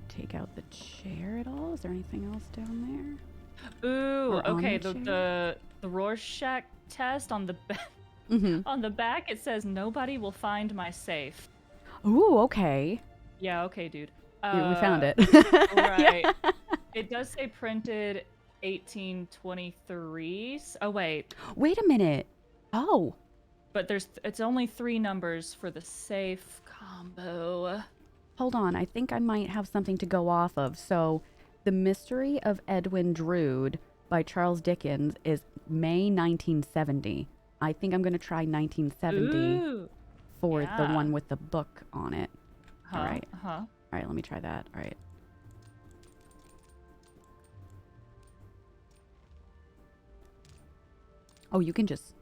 take out the chair at all. Is there anything else down there? Ooh, okay. The Rorschach test on the on the back, it says nobody will find my safe. Ooh, okay. Yeah, okay, dude. We found it. Right. Yeah. It does say printed 1823. Oh wait. Wait a minute. Oh. But it's only 3 numbers for the safe combo. Hold on. I think I might have something to go off of. So, The Mystery of Edwin Drood by Charles Dickens is May 1970. I think I'm going to try 1970 for the one with the book on it. All right. All right, let me try that. All right. Oh, you can just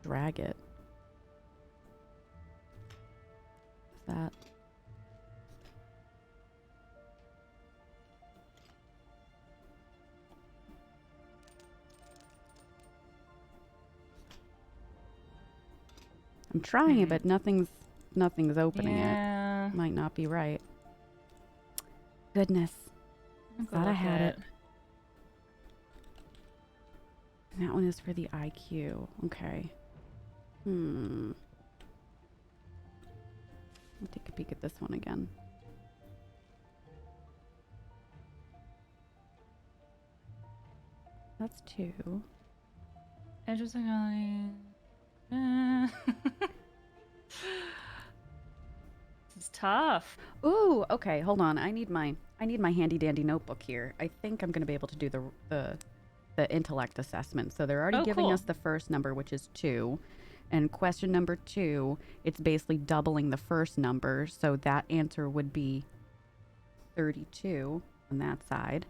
drag it. Is that... I'm trying it, but nothing's opening it. Might not be right. Goodness. Thought I had it. And that one is for the IQ. Okay. I'll take a peek at this one again. That's 2. Interesting. This is tough. Ooh, okay, hold on. I need my handy dandy notebook here. I think I'm gonna be able to do the intellect assessment. So they're already giving us the first number, which is 2. And question number 2, it's basically doubling the first number. So that answer would be 32 on that side.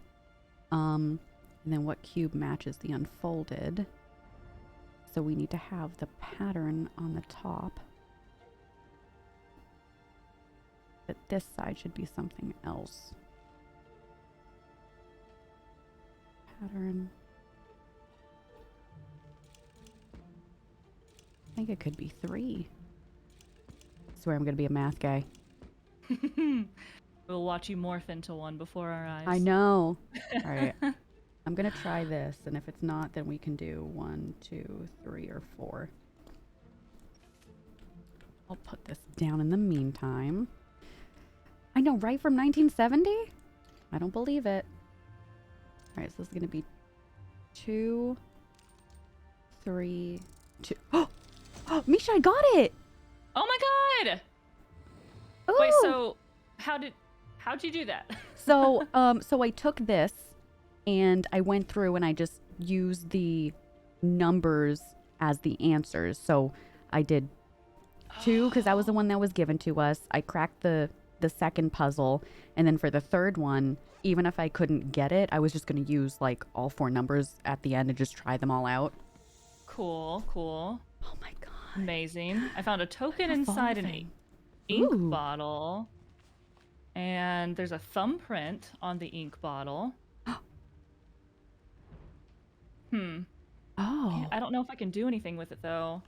And then what cube matches the unfolded? So we need to have the pattern on the top. But this side should be something else. Pattern. I think it could be 3. I swear I'm going to be a math guy. We'll watch you morph into one before our eyes. I know. All right. I'm going to try this, and if it's not, then we can do 1, 2, 3, or 4. I'll put this down in the meantime. I know, right from 1970? I don't believe it. All right, so this is going to be 2, 3, 2. Oh, Misha, I got it! Oh my god! Ooh. Wait, so how'd you do that? So I took this and I went through and I just used the numbers as the answers. So I did 2 because that was the one that was given to us. I cracked the second puzzle, and then for the third one, even if I couldn't get it, I was just going to use like all 4 numbers at the end and just try them all out. Cool. Oh my god. Amazing. I found a token inside an ink bottle. And there's a thumbprint on the ink bottle. Oh. I don't know if I can do anything with it, though.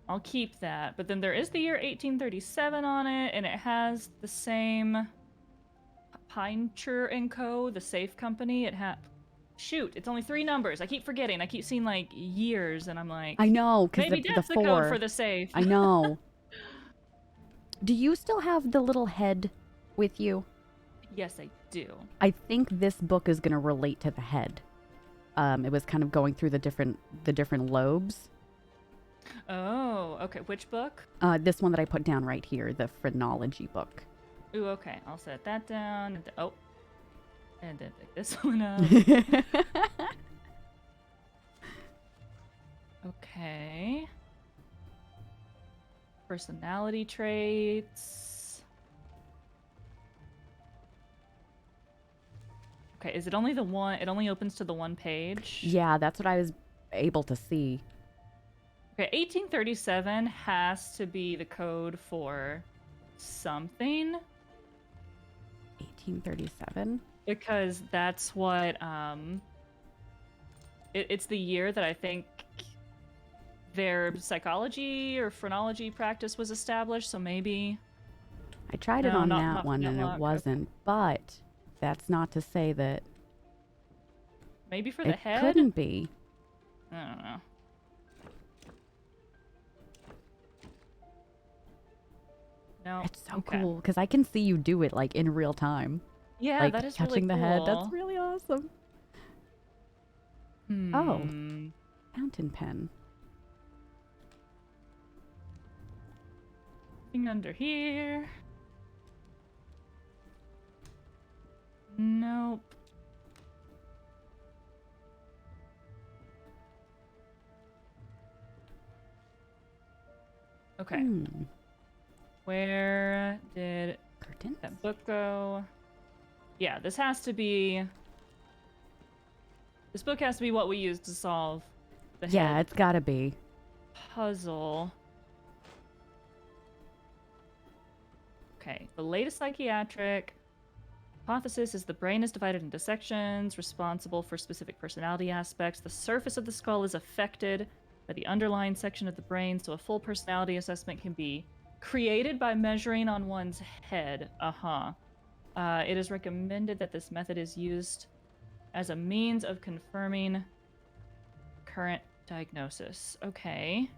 I'll keep that. But then there is the year 1837 on it, and it has the same Pinecher & Co., the safe company. Shoot, it's only 3 numbers. I keep forgetting. I keep seeing, like, years, and I'm like... I know, because maybe that's the code for the safe. I know. Do you still have the little head with you? Yes, I do. I think this book is going to relate to the head. It was kind of going through the different lobes. Oh, okay. Which book? This one that I put down right here, the phrenology book. Ooh, okay. I'll set that down. Oh. And then pick this one up. Okay. Personality traits. Okay, is it only the one? It only opens to the one page? Yeah, that's what I was able to see. Okay, 1837 has to be the code for something. 1837? Because that's what, it's the year that I think their psychology or phrenology practice was established, so maybe... I tried it No, on not that one and it Flintlock. wasn't, but that's not to say that Maybe for the it head? couldn't be. I don't know. No. It's so Okay. cool because I can see you do it like in real time. Yeah, Like that is touching really the head. That's cool. really awesome. Oh, fountain pen. Thing under here. Nope. Okay. Where did Curtains? that book go? Yeah, this has to be... This book has to be what we use to solve the Yeah, head it's gotta be. puzzle. Okay, the latest psychiatric hypothesis is the brain is divided into sections responsible for specific personality aspects. The surface of the skull is affected by the underlying section of the brain, so a full personality assessment can be created by measuring on one's head. It is recommended that this method is used as a means of confirming current diagnosis. Okay.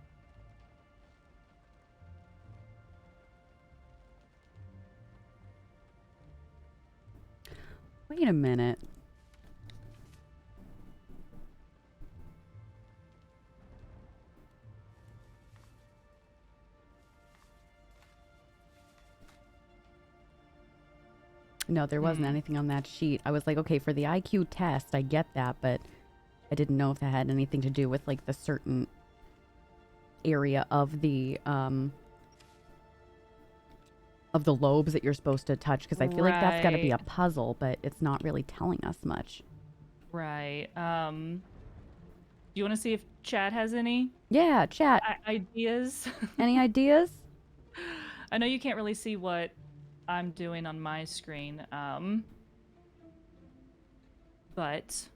Wait a minute. No, there wasn't anything on that sheet. I was like, okay, for the IQ test, I get that, but I didn't know if that had anything to do with like the certain area of the lobes that you're supposed to touch, because I feel like that's got to be a puzzle, but it's not really telling us much. Right. Do you want to see if chat has any? Yeah, chat. Ideas? Any ideas? I know you can't really see what I'm doing on my screen, but...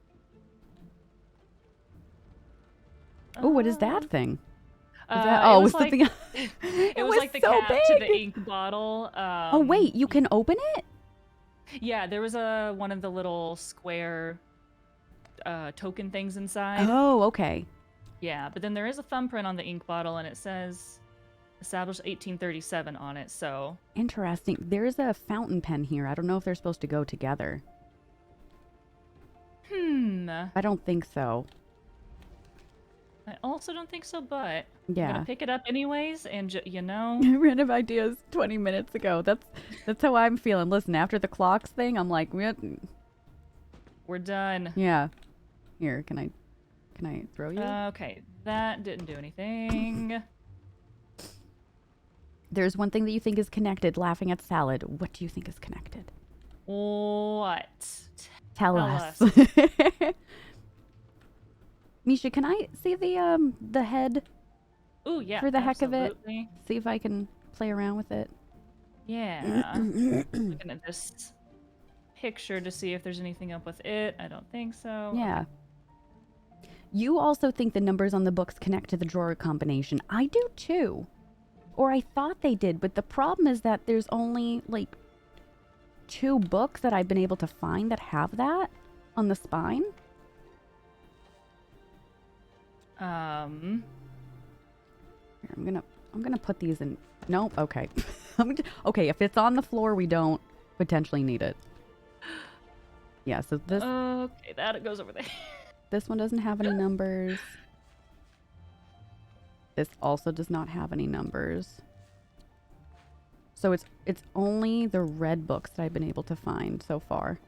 Oh, what is that thing? Is it that, was like, something. it was like the so cap big to the ink bottle. Oh wait, you can open it? Yeah, there was one of the little square token things inside. Oh, okay. Yeah, but then there is a thumbprint on the ink bottle, and it says established 1837 on it, so... Interesting. There's a fountain pen here. I don't know if they're supposed to go together. I don't think so. I also don't think so, but Yeah. I'm gonna pick it up anyways, and you know... Random ideas 20 minutes ago. That's how I'm feeling. Listen, after the clocks thing, I'm like, we're done. Yeah. Here, can I throw you? Okay, that didn't do anything. There's one thing that you think is connected, laughing at salad. What do you think is connected? What? Tell us. Misha, can I see the head? Ooh, yeah. For the heck of absolutely. it. See if I can play around with it. Yeah. Looking at this picture to see if there's anything up with it. I don't think so. Yeah. You also think the numbers on the books connect to the drawer combination. I do too. Or I thought they did, but the problem is that there's only like 2 books that I've been able to find that have that on the spine. Here, I'm gonna put these in. Nope. Okay. Okay. If it's on the floor, we don't potentially need it. Yeah. So this. Okay, that goes over there. This one doesn't have any numbers. This also does not have any numbers. So it's only the red books that I've been able to find so far.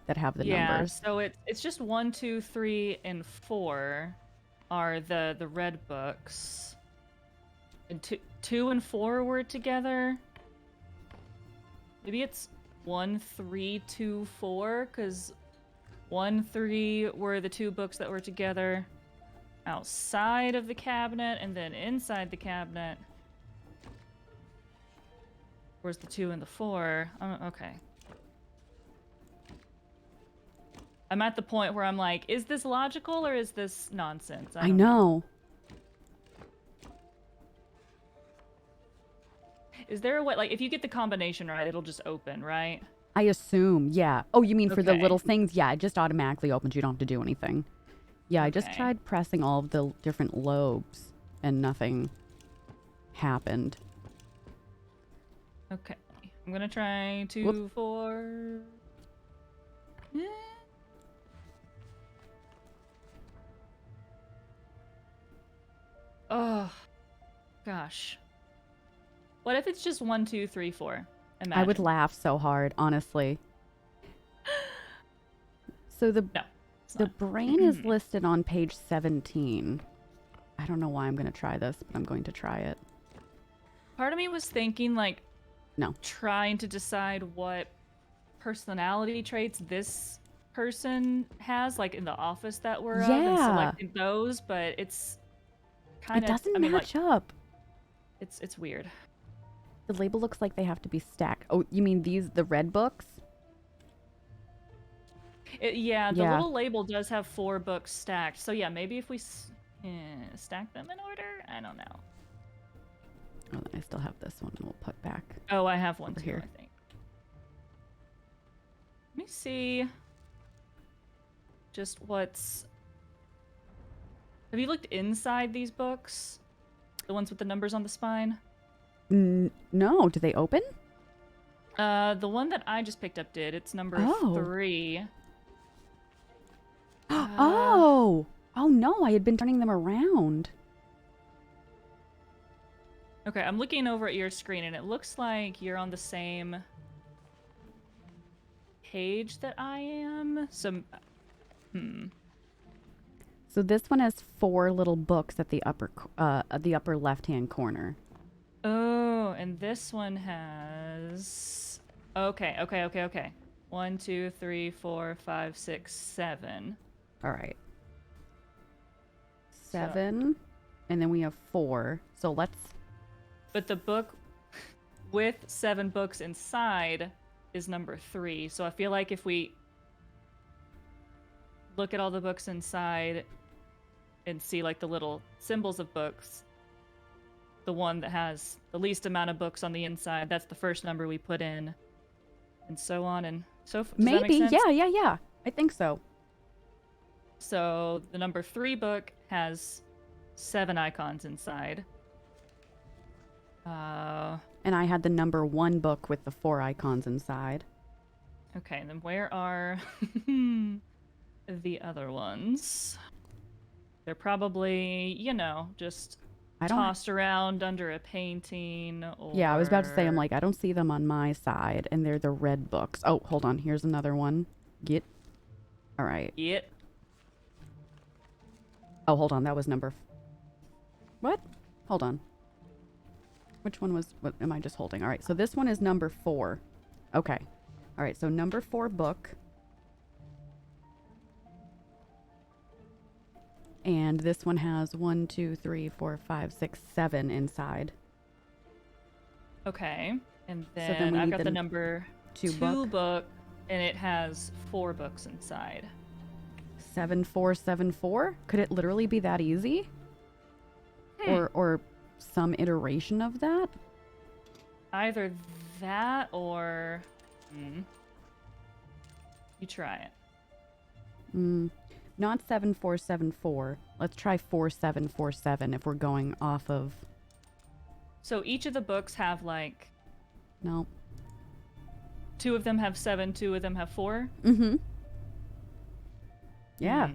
that have the Yeah, numbers. so it's just 1, 2, 3, and 4 are the red books. And 2 and 4 were together. Maybe it's 1, 3, 2, 4, because 1, 3 were the 2 books that were together outside of the cabinet, and then inside the cabinet was the 2 and the 4. Okay. I'm at the point where I'm like, is this logical or is this nonsense? I don't know. Is there a way, like, if you get the combination right, it'll just open, right? I assume, yeah. Oh, you mean for the Okay. little things? Yeah, it just automatically opens. You don't have to do anything. Yeah, I just Okay. tried pressing all of the different lobes and nothing happened. Okay. I'm gonna try 2, Whoop. 4. Oh, gosh. What if it's just 1, 2, 3, 4? Imagine. I would laugh so hard, honestly. So the brain is listed on page 17. I don't know why I'm going to try this, but I'm going to try it. Part of me was thinking, like, no, trying to decide what personality traits this person has, like in the office that we're of, and selecting those, but it's kind of, it doesn't match up. It's weird. The label looks like they have to be stacked. Oh, you mean the red books? The little label does have 4 books stacked. So yeah, maybe if we stack them in order? I don't know. Oh, then I still have this one and we'll put back. Oh, I have one too, here. I think. Let me see just what's... Have you looked inside these books? The ones with the numbers on the spine? No. Do they open? The one that I just picked up did. It's number 3. Oh no, I had been turning them around. Okay, I'm looking over at your screen and it looks like you're on the same page that I am. So this one has 4 little books at the upper left-hand corner. Oh, and this one has... Okay. 1, 2, 3, 4, 5, 6, 7. All right. 7, and then we have 4. So let's... But the book with 7 books inside is number 3. So I feel like if we look at all the books inside and see like the little symbols of books, the one that has the least amount of books on the inside, that's the first number we put in, and so on and so forth. Maybe, that make sense? Yeah. I think so. So the number 3 book has 7 icons inside. And I had the number 1 book with the 4 icons inside. Okay, and then where are the other ones? They're probably, just tossed around under a painting. Or... Yeah, I was about to say, I'm like, I don't see them on my side, and they're the red books. Oh, hold on. Here's another one. All right. Oh, hold on. That was number... What? Hold on. Which one was... What am I just holding? All right, so this one is number 4. Okay. All right, so number 4 book. And this one has 1, 2, 3, 4, 5, 6, 7 inside. Okay. And then, so then I've got the number 2 book. book, and it has 4 books inside. 7474? Could it literally be that easy? Or some iteration of that? Either that or... You try it. Not 7474. Let's try 4747 if we're going off of... So each of the books have like... No. 2 of them have 7, 2 of them have 4? Mm-hmm. Yeah.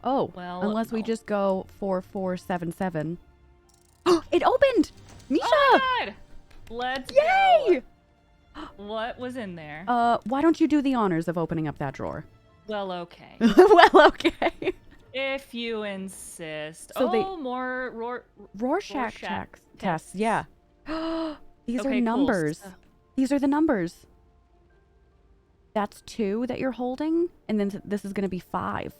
Oh, well, unless we just go 4477. Oh, it opened! Misha! Oh my God! Let's go. Yay! What was in there? Why don't you do the honors of opening up that drawer? Well, okay. Well, okay. If you insist. So more Rorschach tests. Yeah. These are Okay, cool. numbers. These are the numbers. That's 2 that you're holding, and then this is going to be 5.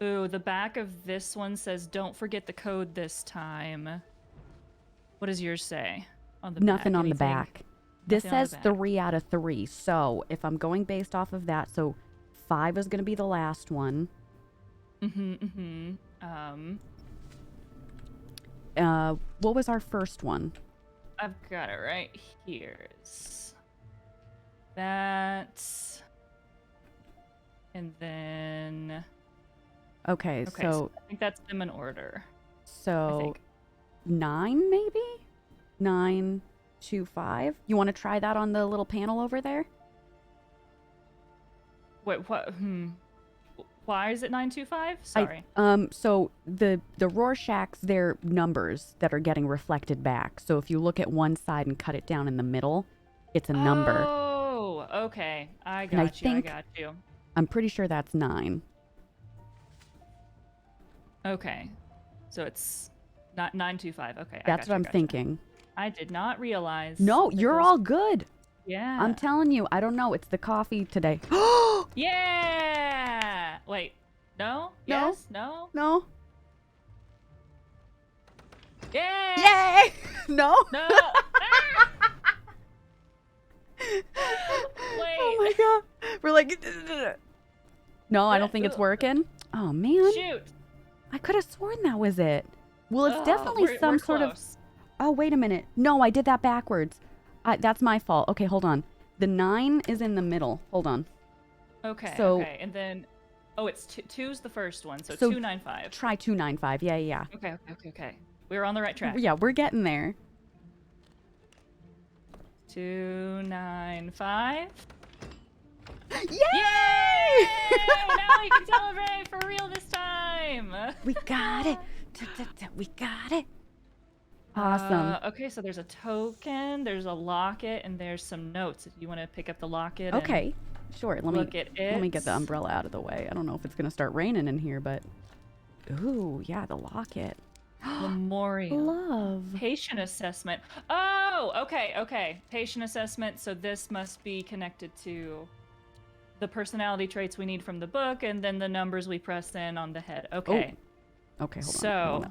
Ooh, the back of this one says, "Don't forget the code this time." What does yours say on the Nothing back? on the back. This Nothing on the says back. 3 out of 3. So if I'm going based off of that, so 5 is going to be the last one. What was our first one? I've got it right here. That. And then. Okay, so I think that's them in order. So I think. 9 maybe? 9, 2, 5. You want to try that on the little panel over there? Wait, what? Why is it 925? Sorry. So the Rorschachs, they're numbers that are getting reflected back. So if you look at one side and cut it down in the middle, it's a number. Oh, okay. I And I got you. I'm pretty sure that's 9. Okay. So it's not 925. Okay. That's what I'm thinking. I did not realize. No, you're all good. Yeah. I'm telling you, I don't know. It's the coffee today. Yeah. Wait. No? Yes? No? No. Yay! Yay! No? No! Wait. Oh my god. We're like, no, I don't think it's working. Oh man. Shoot. I could have sworn that was it. Well, it's definitely we're sort of. close. Oh, wait a minute. No, I did that backwards. That's my fault. Okay, hold on. The 9 is in the middle. Hold on. Okay. So, okay. And then, it's two's the first one. So, so 295. Try 295. Yeah. Okay. We're on the right track. Yeah, we're getting there. 295. Yay! Yay! Now we can celebrate for real this time. We got it. We got it. Awesome. Okay, so there's a token, there's a locket, and there's some notes. If you want to pick up the locket. Okay. Sure. Let look at it. Let me get the umbrella out of the way. I don't know if it's gonna start raining in here, but ooh, yeah, the locket. Memorial. Love. Patient assessment. Oh, okay. Patient assessment. So this must be connected to the personality traits we need from the book, and then the numbers we press in on the head. Okay. Oh. Okay, hold on. So,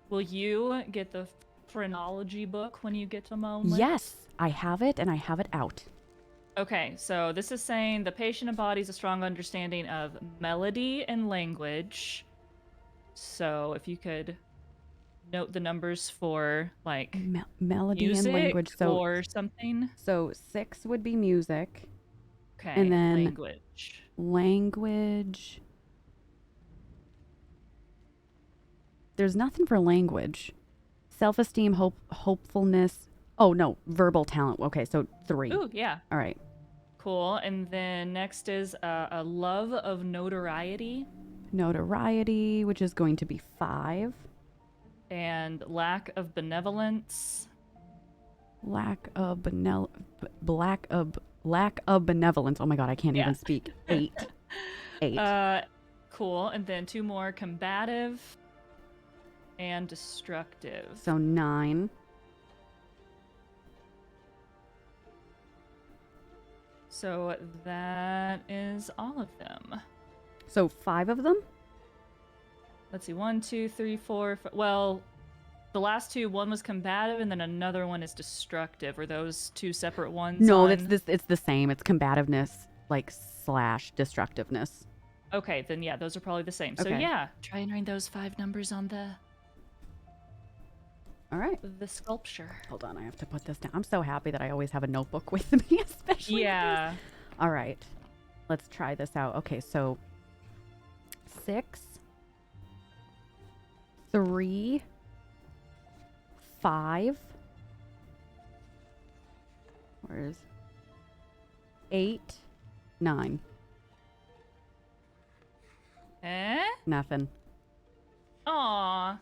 will you get the phrenology book when you get a moment? Yes, I have it, and I have it out. Okay, so this is saying the patient embodies a strong understanding of melody and language. So if you could note the numbers for like melody music and language, or something. So 6 would be music. Okay, and then language. There's nothing for language. Self-esteem, hopefulness. Oh no, verbal talent. Okay, so 3. Ooh, yeah. All right. Cool. And then next is a love of notoriety. Notoriety, which is going to be 5. And lack of benevolence. Lack of benevolence. Oh my god, I can't even speak. 8. 8. Cool. And then 2 more: combative and destructive. So 9. So that is all of them. So 5 of them? Let's see. 1, 2, 3, 4. Well, the last 2, one was combative, and then another one is destructive. Are those 2 separate ones? No, it's the same. It's combativeness, / destructiveness. Okay, then yeah, those are probably the same. So yeah, try and read those 5 numbers on the. All right. The sculpture. Hold on, I have to put this down. I'm so happy that I always have a notebook with me, especially. Yeah. All right. Let's try this out. Okay, so 6, 3, 5. Where's 8, 9. Aw.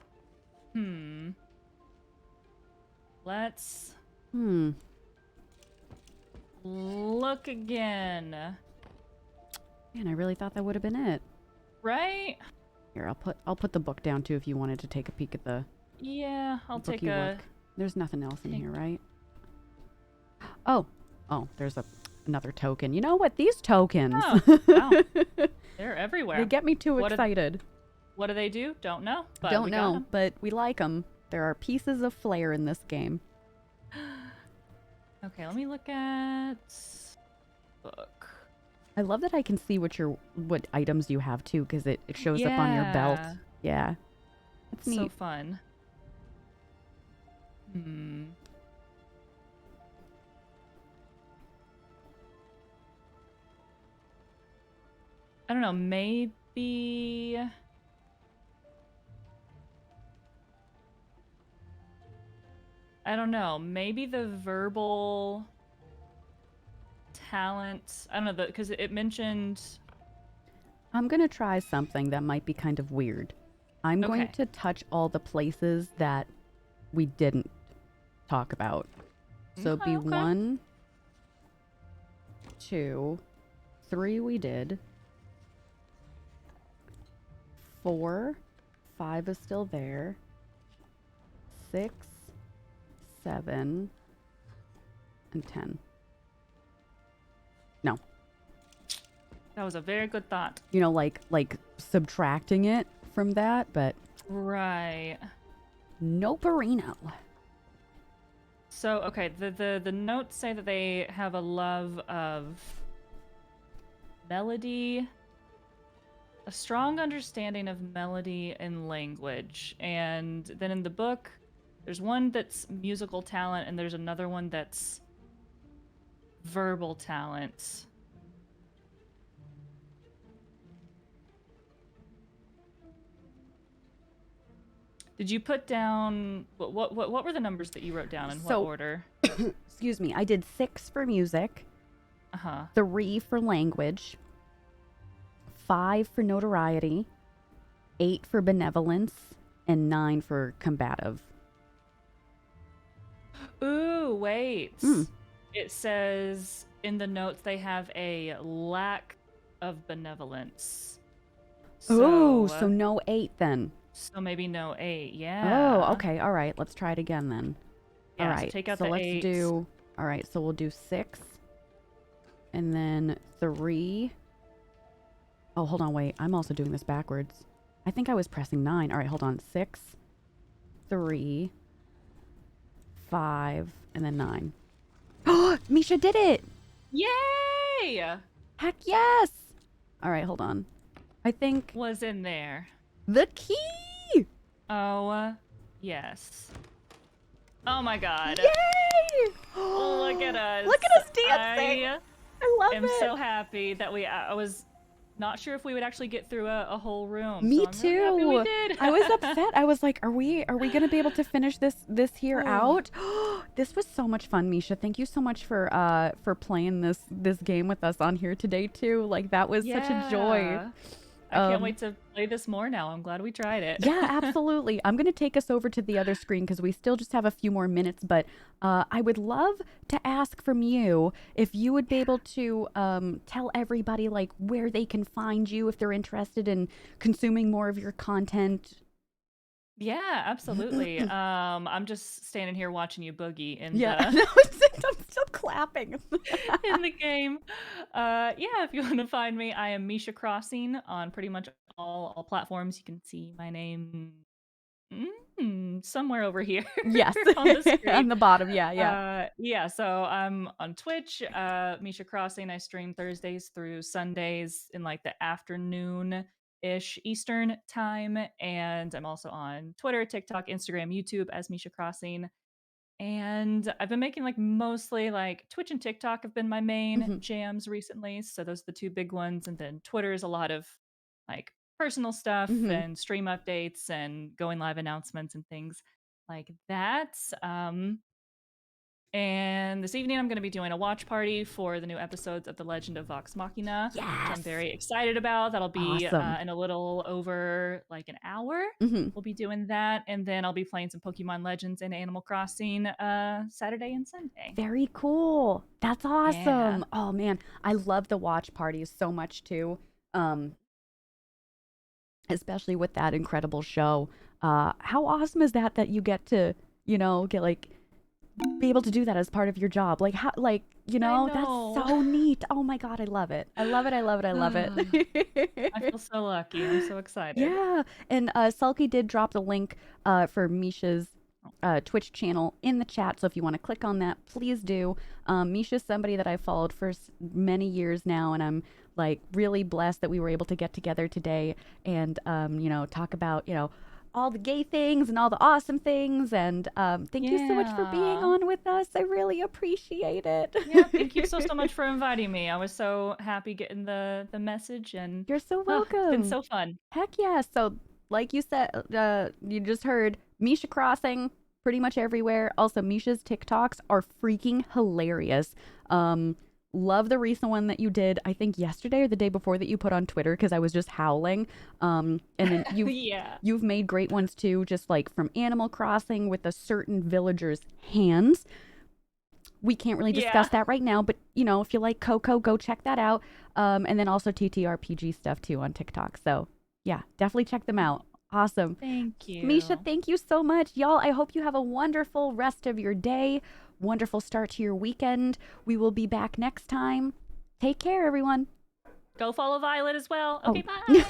Let's Hmm. look again. Man, I really thought that would have been it. Right? Here, I'll put the book down too if you wanted to take a peek at the Yeah, I'll take bookie a work. There's nothing else in take. here, right? Oh. Oh, there's another token. You know what? These tokens. Oh, wow. They're They everywhere. get me too What did excited. what do they do? Don't know, but Don't we got know, them. but we like them. There are pieces of flair in this game. Okay, let me look at book. I love that I can see what items you have too, because it shows up on your belt. Yeah. Yeah. That's So neat. fun. Hmm. I don't know, maybe I don't know, maybe the verbal talent. I don't know, because it mentioned. I'm going to try something that might be kind of weird. I'm going Okay. to touch all the places that we didn't talk about. So it'd be Okay. 1, 2, 3 we did. 4, 5 is still there. 6, 7, and 10. No. That was a very good thought. You know, like subtracting it from that, but Right. nope-a-reno. So, okay, the notes say that they have a love of melody, a strong understanding of melody and language. And then in the book, there's one that's musical talent and there's another one that's verbal talent. Did you put down what were the numbers that you wrote down in what So, order? excuse me, I did 6 for music, Uh-huh. 3 for language, 5 for notoriety, 8 for benevolence, and 9 for combative. Ooh, wait. Mm. It says in the notes they have a lack of benevolence. Oh, So, so no 8 then. so maybe no 8. Oh, Yeah. okay. All right. Let's try it again then. All Yeah, so right. take out So the let's 8. do. All right. So we'll do 6 and then 3. Oh, hold on. Wait. I'm also doing this backwards. I think I was pressing 9. All right. Hold on. 6, 3, 5, and then 9. Oh, Misha did it. Yay! Heck yes. All right. Hold on. I think Was in there. the key. Oh, yes. Oh my god. Yay! Look at us. Look at us dancing. I love am it. so happy that I was not sure if we would actually get through a whole room. Me So I'm really happy we too. did. I was upset. I was like, are we gonna be able to finish this here Oh. out? This was so much fun, Misha. Thank you so much for playing this game with us on here today too. Like that was such a joy. Yeah. I can't wait to play this more now. I'm glad we tried it. Yeah, absolutely. I'm going to take us over to the other screen because we still just have a few more minutes. But I would love to ask from you if you would be able to tell everybody like where they can find you if they're interested in consuming more of your content. Yeah, absolutely. I'm just standing here watching you boogie in Yeah, the I'm still clapping. in the game. Yeah, if you want to find me, I am MischaCrossing on pretty much all platforms. You can see my name somewhere over here Yes, on the on screen. the bottom. Yeah, yeah. Yeah, so I'm on Twitch, MischaCrossing. I stream Thursdays through Sundays in like the afternoon ish Eastern time. And I'm also on Twitter, TikTok, Instagram, YouTube as MischaCrossing. And I've been making like mostly like Twitch and TikTok have been my main Mhm, jams recently. So those are the two big ones. And then Twitter is a lot of like personal stuff mhm. and stream updates and going live announcements and things like that. And this evening, I'm going to be doing a watch party for the new episodes of The Legend of Vox Machina, which I'm very excited about. That'll be Awesome. in a little over like an hour. Mm-hmm. We'll be doing that. And then I'll be playing some Pokemon Legends and Animal Crossing Saturday and Sunday. Very cool. That's awesome. Yeah. Oh man, I love the watch parties so much too. Especially with that incredible show. How awesome is that you get to, get like be able to do that as part of your job? Like how, like, that's so neat. Oh my God, I love it. I love it. I love it. I love it. I feel so lucky. I'm so excited. Yeah. And Sulky did drop the link for Misha's Twitch channel in the chat. So if you want to click on that, please do. Misha's somebody that I've followed for many years now, and I'm like really blessed that we were able to get together today and, talk about, all the gay things and all the awesome things. And thank you so much for being on with us. I really appreciate it. Yeah, thank you so much for inviting me. I was so happy getting the message, and you're so welcome. It's been so fun. Heck yeah. So like you said, you just heard MischaCrossing pretty much everywhere. Also, Misha's TikToks are freaking hilarious. Love the recent one that you did, I think yesterday or the day before, that you put on Twitter because I was just howling. And then you've made great ones too, just like from Animal Crossing with a certain villager's hands. We can't really discuss that right now, but if you like Coco, go check that out. And then also TTRPG stuff too on TikTok. So yeah, definitely check them out. Awesome. Thank you. Misha, thank you so much. Y'all, I hope you have a wonderful rest of your day. Wonderful start to your weekend. We will be back next time. Take care, everyone. Go follow Violet as well. Okay, bye.